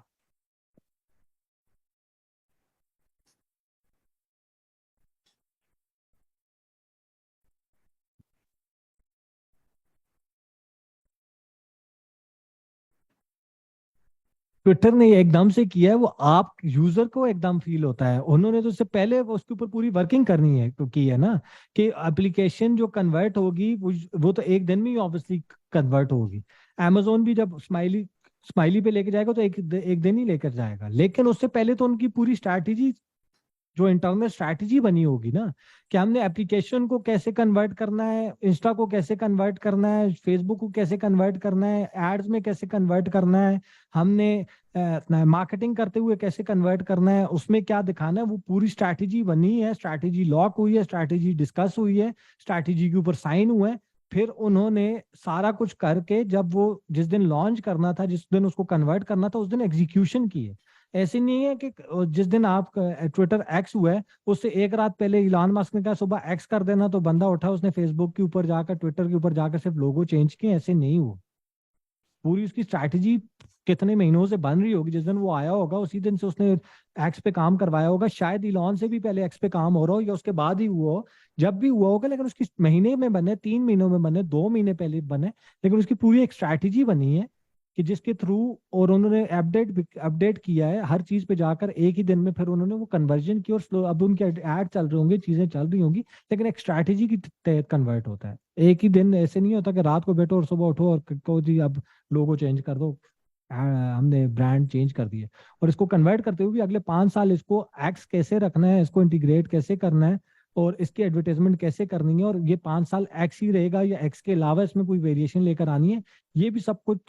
ट्विटर ने एकदम से किया है, वो आप यूजर को एकदम फील होता है। उन्होंने तो उससे पहले वो उसके ऊपर पूरी वर्किंग करनी है तो की है ना, कि एप्लीकेशन जो कन्वर्ट होगी वो तो एक दिन में ही ऑब्वियसली कन्वर्ट होगी। amazon भी जब स्माइली स्माइली पे लेके जाएगा तो एक दिन ही लेकर जाएगा, लेकिन उससे पहले तो उनकी पूरी स्ट्रैटेजी जो इंटरनल स्ट्रैटेजी बनी होगी ना, कि हमने एप्लीकेशन को कैसे कन्वर्ट करना है, इंस्टा को कैसे कन्वर्ट करना है, फेसबुक को कैसे कन्वर्ट करना है, एड्स में कैसे कन्वर्ट करना है, हमने मार्केटिंग करते हुए कैसे कन्वर्ट करना है, उसमें क्या दिखाना है, वो पूरी स्ट्रैटेजी बनी है, स्ट्रैटेजी लॉक हुई है, स्ट्रैटेजी डिस्कस हुई है, स्ट्रैटेजी के ऊपर साइन हुआ है। फिर उन्होंने सारा कुछ करके जब वो जिस दिन लॉन्च करना था, जिस दिन उसको कन्वर्ट करना था, उस दिन एग्जीक्यूशन की है। ऐसे नहीं है कि जिस दिन आप ट्विटर एक्स हुआ है उससे एक रात पहले इलान मस्क ने कहा सुबह एक्स कर देना, तो बंदा उठा उसने फेसबुक के ऊपर जाकर, ट्विटर के ऊपर जाकर सिर्फ लोगो चेंज किए। ऐसे नहीं हुआ। पूरी उसकी स्ट्रैटेजी कितने महीनों से बन रही होगी। जिस दिन वो आया होगा उसी दिन से उसने एक्स पे काम करवाया होगा। शायद इलॉन से भी पहले एक्स पे काम हो रहा हो या उसके बाद ही हुआ हो, जब भी हुआ होगा, लेकिन उसकी महीने में बने, 3 महीनों में बने, 2 महीने पहले बने, लेकिन उसकी पूरी एक स्ट्रैटेजी बनी है कि जिसके थ्रू, और उन्होंने अपडेट किया है हर चीज पे जाकर एक ही दिन में। फिर उन्होंने वो कन्वर्जन की और स्लो, अब उनके ऐड चल रहे होंगे, चीजें चल रही होंगी, लेकिन एक स्ट्रैटेजी के तहत कन्वर्ट होता है। एक ही दिन ऐसे नहीं होता कि रात को बैठो और सुबह उठो और कहो जी अब लोगो चेंज कर दो, हमने ब्रांड चेंज कर दिए। और इसको कन्वर्ट करते हुए भी अगले 5 साल इसको एक्स कैसे रखना है, इसको इंटीग्रेट कैसे करना है, और इसकी एडवर्टाइजमेंट कैसे करनी है, और ये 5 साल एक्स ही रहेगा या एक्स के अलावा इसमें कोई वेरिएशन लेकर आनी है, ये भी सब कुछ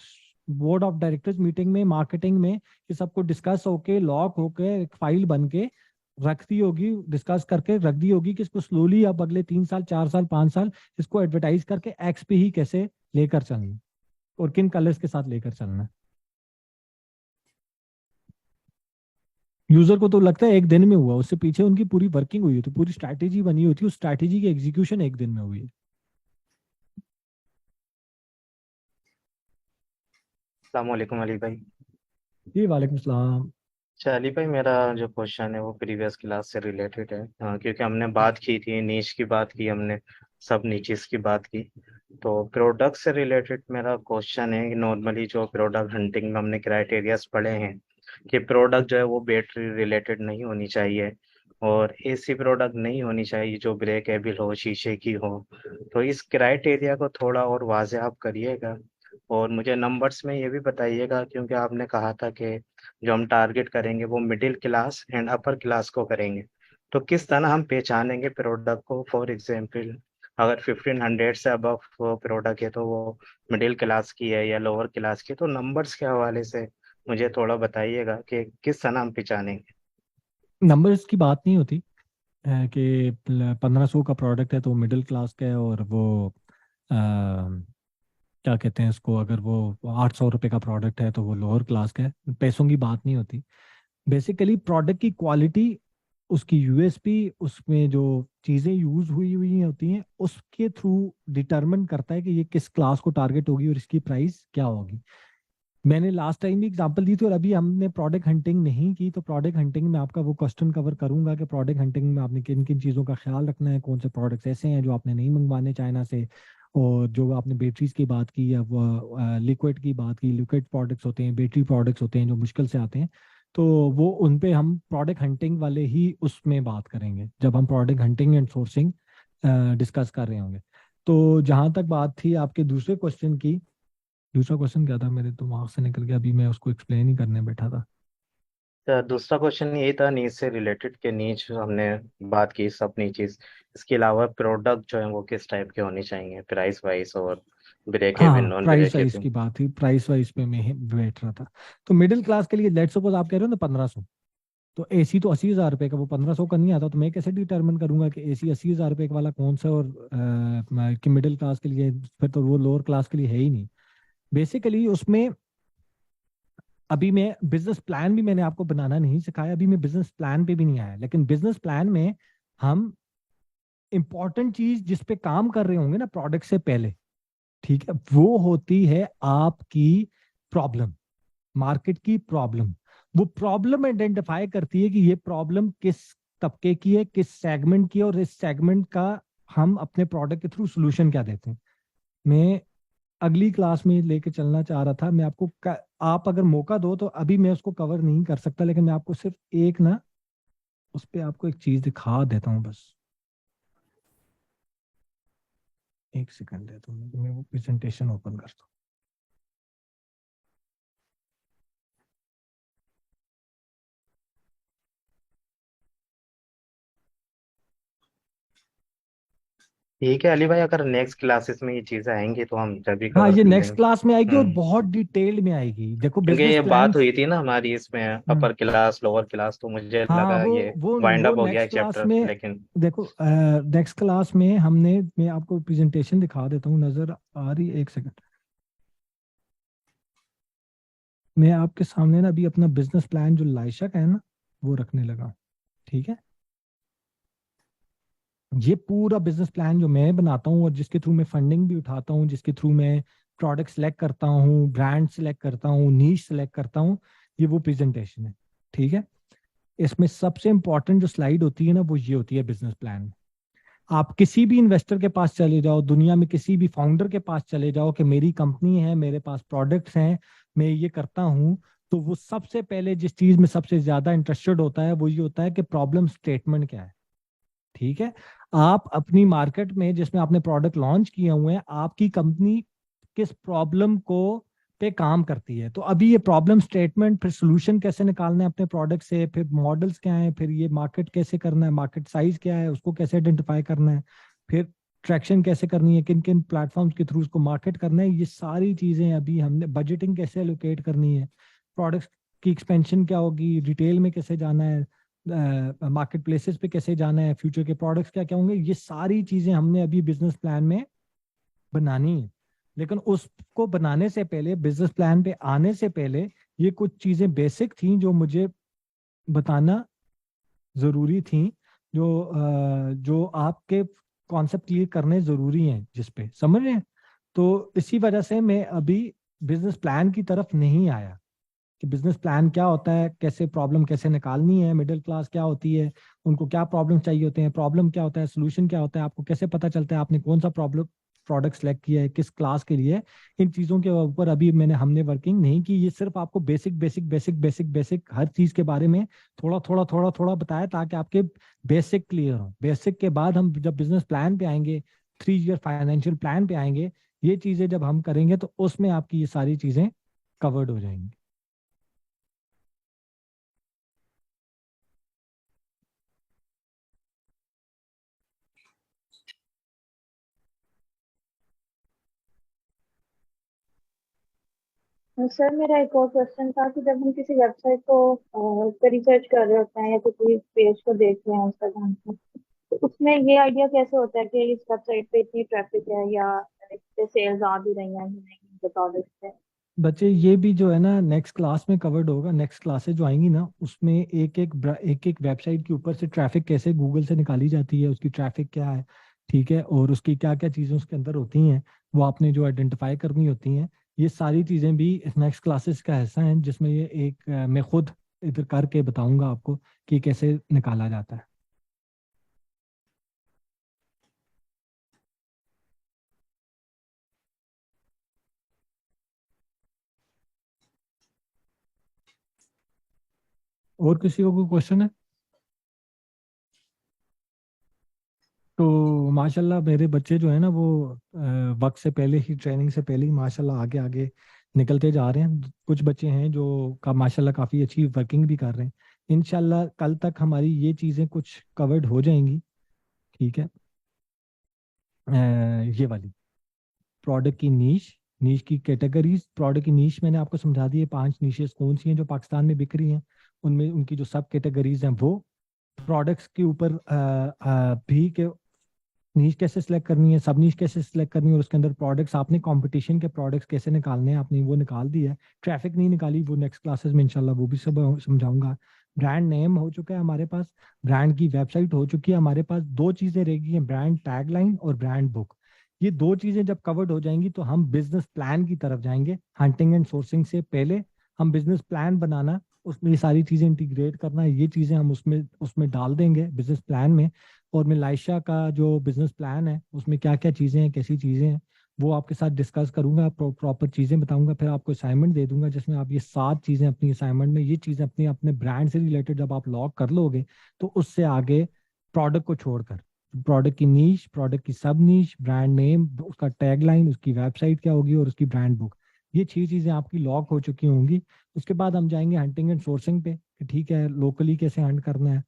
बोर्ड ऑफ डायरेक्टर्स मीटिंग में, मार्केटिंग में, ये सब कुछ डिस्कस होके, लॉक होके, एक फाइल बन के रख दी होगी, डिस्कस करके रख दी होगी कि इसको स्लोली अब अगले 3 साल, 4 साल, 5 साल इसको एडवर्टाइज करके एक्स पे ही कैसे लेकर चलना है और किन कलर्स के साथ लेकर चलना है। यूजर को तो लगता है एक दिन में हुआ, उससे पीछे उनकी पूरी वर्किंग हुई होती, पूरी स्ट्रैटेजी बनी होती है, उस स्ट्रैटेजी की एग्जीक्यूशन एक दिन में हुई है। अस्सलामुअलैकुम अली भाई। जी वालेकुम सलाम। अच्छा अली भाई, मेरा जो क्वेश्चन है वो प्रीवियस क्लास से रिलेटेड है। क्योंकि हमने बात की थी, नीच की बात की हमने, सब नीचेस की बात की। तो प्रोडक्ट से रिलेटेड मेरा क्वेश्चन है कि नॉर्मली जो प्रोडक्ट हंटिंग में हमने क्राइटेरियाज पढ़े हैं कि प्रोडक्ट जो है वो बैटरी रिलेटेड नहीं होनी चाहिए और एसी प्रोडक्ट नहीं होनी चाहिए जो ब्रेकेबल हो, शीशे की हो। तो इस क्राइटेरिया को थोड़ा और वाज़ेह आप करिएगा और मुझे नंबर्स में ये भी बताइएगा, क्योंकि आपने कहा था कि जो हम टारगेट करेंगे वो middle class and upper class को करेंगे। तो किस तरह हम पहचानेंगे प्रोडक्ट को? फॉर एग्जांपल, अगर 1500 से अबव प्रोडक्ट है तो वो मिडिल क्लास की है या लोअर क्लास की, तो नंबर्स के हवाले से मुझे थोड़ा बताइएगा कि किस तरह हम पहचानेंगे। नंबर्स की बात नहीं होती कि 1500 का प्रोडक्ट है तो मिडिल क्लास का है, और वो क्या कहते हैं इसको, अगर वो 800 रुपये का प्रोडक्ट है तो वो लोअर क्लास का है। पैसों की बात नहीं होती। बेसिकली प्रोडक्ट की क्वालिटी, उसकी यूएसपी, उसमें जो चीज़ें यूज हुई हुई होती हैं उसके थ्रू डिटरमिन करता है कि ये किस क्लास को टारगेट होगी और इसकी प्राइस क्या होगी। मैंने लास्ट टाइम भी एग्जांपल दी थी और अभी हमने प्रोडक्ट हंटिंग नहीं की, तो प्रोडक्ट हंटिंग में आपका वो क्वेश्चन कवर करूंगा कि प्रोडक्ट हंटिंग में आपने किन किन चीज़ों का ख्याल रखना है, कौन से प्रोडक्ट्स ऐसे हैं जो आपने नहीं मंगवाने चाइना से, और जो आपने बैटरीज की बात की या लिक्विड की बात की, लिक्विड प्रोडक्ट्स होते हैं, बैटरी प्रोडक्ट्स होते हैं जो मुश्किल से आते हैं, तो वो उन पे हम प्रोडक्ट हंटिंग वाले ही उसमें बात करेंगे जब हम product hunting and sourcing discuss कर रहे होंगे। तो जहां तक बात थी आपके दूसरे क्वेश्चन की, दूसरा क्वेश्चन क्या था, मेरे दिमाग से निकल गया, अभी मैं उसको एक्सप्लेन ही करने बैठा था। तो दूसरा क्वेश्चन ये था नीच से रिलेटेड, के नीच हमने बात की सब नीचेस, इसके अलावा प्रोडक्ट जो है वो किस टाइप के होने चाहिए, प्राइस वाइज और ब्रेकेबल, हाँ, नॉन प्राइस वाइज ब्रेकेबल। की बात थी, प्राइस वाइज पे मैं बैठ रहा था। तो मिडिल क्लास के लिए लेट सपोज आप कह रहे हो ना 1500, तो एसी तो 80,000 रुपए का, वो 1500 का नहीं आता, तो मैं कैसे डिटरमिन करूंगा कि एसी 80,000 रुपए वाला कौन सा, और कि मिडिल क्लास के लिए, फिर तो वो लोअर क्लास के लिए है ही नहीं। बेसिकली उसमें अभी मैं बिजनेस प्लान भी मैंने आपको बनाना नहीं सिखाया, अभी मैं बिजनेस प्लान पे भी नहीं आया, लेकिन बिजनेस प्लान में हम इंपॉर्टेंट चीज जिस पे काम कर रहे होंगे ना प्रोडक्ट से पहले, ठीक है, वो होती है आपकी प्रॉब्लम, मार्केट की प्रॉब्लम। वो प्रॉब्लम आइडेंटिफाई करती है कि ये प्रॉब्लम किस तबके की है, किस सेगमेंट की है, और इस सेगमेंट का हम अपने प्रोडक्ट के थ्रू सोल्यूशन क्या देते हैं। मैं अगली क्लास में लेके चलना चाह रहा था, मैं आपको आप अगर मौका दो तो अभी मैं उसको कवर नहीं कर सकता, लेकिन मैं आपको सिर्फ एक ना, उस पे आपको एक चीज दिखा देता हूँ बस। एक सेकंड है तो मैं वो प्रेजेंटेशन ओपन करता हूँ। ठीक है अली भाई, अगर नेक्स्ट क्लासेस में ये चीजें आएंगी तो हम जब भी हाँ, कवर ये कर नेक्स्ट लेंगे। क्लास में आएगी और हम्म। बहुत डिटेल्ड में आएगी। देखो क्योंकि बिजनेस ये प्लान। बात हुई थी ना हमारी इसमें अपर क्लास लोअर क्लास, तो मुझे हाँ, लगा वो ये वो वाइंड वो अप हो गया नेक्स्ट एक क्लास चैप्टर, में। लेकिन देखो नेक्स्ट क्लास में हमने, मैं आपको प्रेजेंटेशन दिखा देता हूँ, नजर आ रही है? एक सेकंड, मैं आपके सामने ना अभी अपना बिजनेस प्लान जो लाइशा का है ना, वो रखने लगा हूँ। ठीक है, ये पूरा बिजनेस प्लान जो मैं बनाता हूँ और जिसके थ्रू मैं फंडिंग भी उठाता हूँ, जिसके थ्रू मैं प्रोडक्ट सेलेक्ट करता हूँ, ब्रांड सेलेक्ट करता हूँ, नीश सेलेक्ट करता हूँ, ये वो प्रेजेंटेशन है। ठीक है, इसमें सबसे इंपॉर्टेंट जो स्लाइड होती है ना, वो ये होती है बिजनेस प्लान। आप किसी भी इन्वेस्टर के पास चले जाओ, दुनिया में किसी भी फाउंडर के पास चले जाओ कि मेरी कंपनी है, मेरे पास प्रोडक्ट्स हैं, मैं ये करता हूँ, तो वो सबसे पहले जिस चीज में सबसे ज्यादा इंटरेस्टेड होता है वो ये होता है कि प्रॉब्लम स्टेटमेंट क्या है। ठीक है, आप अपनी मार्केट में जिसमें आपने प्रोडक्ट लॉन्च किए हुए हैं, आपकी कंपनी किस प्रॉब्लम को पे काम करती है, तो अभी ये प्रॉब्लम स्टेटमेंट, फिर सोल्यूशन कैसे निकालना है अपने प्रोडक्ट से, फिर मॉडल्स क्या है, फिर ये मार्केट कैसे करना है, मार्केट साइज क्या है, उसको कैसे आइडेंटिफाई करना है, फिर ट्रैक्शन कैसे करनी है, किन किन प्लेटफॉर्म्स के थ्रू उसको मार्केट करना है, ये सारी चीजें अभी हमने, बजटिंग कैसे एलोकेट करनी है, प्रोडक्ट्स की एक्सपेंशन क्या होगी, रिटेल में कैसे जाना है, मार्केट प्लेसेस पे कैसे जाना है, फ्यूचर के प्रोडक्ट्स क्या क्या होंगे, ये सारी चीजें हमने अभी बिजनेस प्लान में बनानी है। लेकिन उसको बनाने से पहले, बिजनेस प्लान पे आने से पहले, ये कुछ चीजें बेसिक थी जो मुझे बताना जरूरी थी, जो आपके कॉन्सेप्ट क्लियर करने जरूरी हैं, जिस पे समझ रहे हैं। तो इसी वजह से मैं अभी बिजनेस प्लान की तरफ नहीं आया कि बिजनेस प्लान क्या होता है, कैसे प्रॉब्लम कैसे निकालनी है, मिडिल क्लास क्या होती है, उनको क्या प्रॉब्लम चाहिए होते हैं, प्रॉब्लम क्या होता है, सोल्यूशन क्या होता है, आपको कैसे पता चलता है आपने कौन सा प्रॉब्लम प्रोडक्ट सेलेक्ट किया है, किस क्लास के लिए। इन चीजों के ऊपर अभी हमने वर्किंग नहीं की। ये सिर्फ आपको basic basic basic basic basic हर चीज के बारे में थोड़ा थोड़ा थोड़ा थोड़ा बताया, ताकि आपके बेसिक क्लियर हो। बेसिक के बाद हम जब बिजनेस प्लान पे आएंगे, 3 ईयर फाइनेंशियल प्लान पे आएंगे, ये चीजें जब हम करेंगे तो उसमें आपकी ये सारी चीजें कवर्ड हो जाएंगी। सर मेरा एक और क्वेश्चन था कि जब हम किसी वेबसाइट को पे रिसर्च कर रहे होते हैं या किसी पेज को देख रहे हैं इंस्टाग्राम पे, तो उसमें ये आइडिया कैसे होता है कि इस वेबसाइट पे इतनी ट्रैफिक है या इस पे सेल्स आ भी रही हैं कि नहीं इनके प्रोडक्ट्स पे। बच्चे, ये भी जो है ना नेक्स्ट क्लास में कवर्ड होगा। नेक्स्ट क्लासेस जो आएंगी ना, उसमें एक एक वेबसाइट के ऊपर से ट्रैफिक कैसे गूगल से निकाली जाती है, उसकी ट्रैफिक क्या है, ठीक है, और उसकी क्या क्या चीज़ें उसके अंदर होती हैं, वो आपने जो आइडेंटिफाई करनी होती हैं, ये सारी चीज़ें भी इस नेक्स्ट क्लासेस का हिस्सा हैं, जिसमें ये मैं खुद इधर करके बताऊंगा आपको कि कैसे निकाला जाता है। और किसी को कोई क्वेश्चन है? तो माशाल्लाह मेरे बच्चे जो है ना, वो वक्त से पहले ही, ट्रेनिंग से पहले ही माशाल्लाह आगे आगे निकलते जा रहे हैं। कुछ बच्चे हैं जो माशाल्लाह काफ़ी अच्छी वर्किंग भी कर रहे हैं। इंशाल्लाह कल तक हमारी ये चीज़ें कुछ कवर्ड हो जाएंगी। ठीक है, ये वाली प्रोडक्ट की नीश, नीश की कैटेगरीज, प्रोडक्ट की नीश मैंने आपको समझा दी है। 5 नीशेस कौन सी हैं जो पाकिस्तान में बिक रही हैं, उनमें उनकी जो सब कैटेगरीज हैं वो। प्रोडक्ट्स के ऊपर भी के नीश कैसे सिलेक्ट करनी है, सब नीश कैसे सिलेक्ट करनी है, और उसके अंदर प्रोडक्ट्स आपने कंपटीशन के प्रोडक्ट्स कैसे निकालने हैं, आपने वो निकाल दिया है। ट्रैफिक नहीं निकाली, वो नेक्स्ट क्लासेस में इंशाल्लाह वो भी सब समझाऊंगा। ब्रांड नेम हो चुका है हमारे पास, ब्रांड की वेबसाइट हो चुकी है हमारे पास। दो चीजें रह गई हैं, ब्रांड टैगलाइन और ब्रांड बुक। ये दो चीजें जब कवर्ड हो जाएंगी तो हम बिजनेस प्लान की तरफ जाएंगे। हंटिंग एंड सोर्सिंग से पहले हम बिजनेस प्लान बनाना, उसमें ये सारी चीजें इंटीग्रेट करना, ये चीजें हम उसमें उसमें डाल देंगे बिजनेस प्लान में। और मैं लाइशा का जो बिजनेस प्लान है उसमें क्या क्या चीज़ें हैं, कैसी चीज़ें हैं, वो आपके साथ डिस्कस करूंगा, प्रॉपर चीज़ें बताऊंगा। फिर आपको असाइनमेंट दे दूंगा जिसमें आप ये 7 चीज़ें अपनी असाइनमेंट में, ये चीज़ें अपनी अपने ब्रांड से रिलेटेड जब आप लॉक कर लोगे, तो उससे आगे प्रोडक्ट को छोड़कर प्रोडक्ट की नीश, प्रोडक्ट की सब नीश, ब्रांड नेम, उसका टैगलाइन, उसकी वेबसाइट क्या होगी और उसकी ब्रांड बुक, ये 6 चीज़ें आपकी लॉक हो चुकी होंगी। उसके बाद हम जाएंगे हंटिंग एंड सोर्सिंग पे कि ठीक है, लोकली कैसे हंट करना है,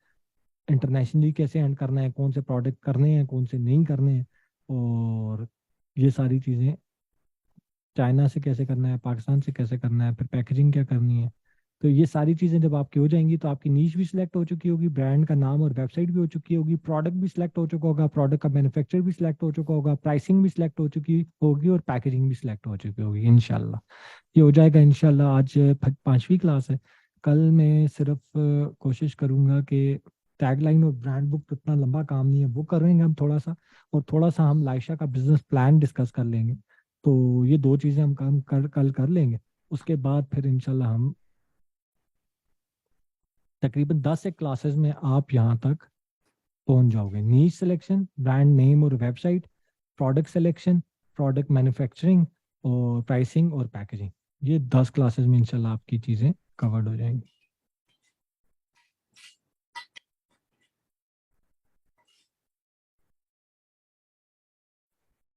इंटरनेशनली कैसे एंड करना है, कौन से प्रोडक्ट करने हैं, कौन से नहीं करने हैं। और ये सारी चीज़ें चाइना से कैसे करना है, पाकिस्तान से कैसे करना है, फिर पैकेजिंग क्या करनी है। तो ये सारी चीज़ें जब आपकी हो जाएंगी तो आपकी नीश भी सिलेक्ट हो चुकी होगी, ब्रांड का नाम और वेबसाइट भी हो चुकी होगी, प्रोडक्ट भी सिलेक्ट हो चुका होगा, प्रोडक्ट का मैन्युफैक्चर भी सिलेक्ट हो चुका होगा, प्राइसिंग भी सिलेक्ट हो चुकी होगी और पैकेजिंग भी सिलेक्ट हो चुकी होगी। इंशाल्लाह ये हो जाएगा इंशाल्लाह। आज 5वीं क्लास है, कल मैं सिर्फ कोशिश करूंगा कि टैगलाइन और ब्रांड बुक तो इतना लंबा काम नहीं है, वो करेंगे हम थोड़ा सा, और थोड़ा सा हम लाइशा का बिजनेस प्लान डिस्कस कर लेंगे। तो ये 2 चीज़ें हम कल कर लेंगे। उसके बाद फिर इंशाल्लाह हम तकरीबन 10 एक क्लासेस में आप यहाँ तक पहुंच जाओगे। नीच सिलेक्शन, ब्रांड नेम और website, product selection, product manufacturing और प्राइसिंग और पैकेजिंग, ये 10 क्लासेस में इंशाल्लाह आपकी चीज़ें कवर्ड हो जाएंगी।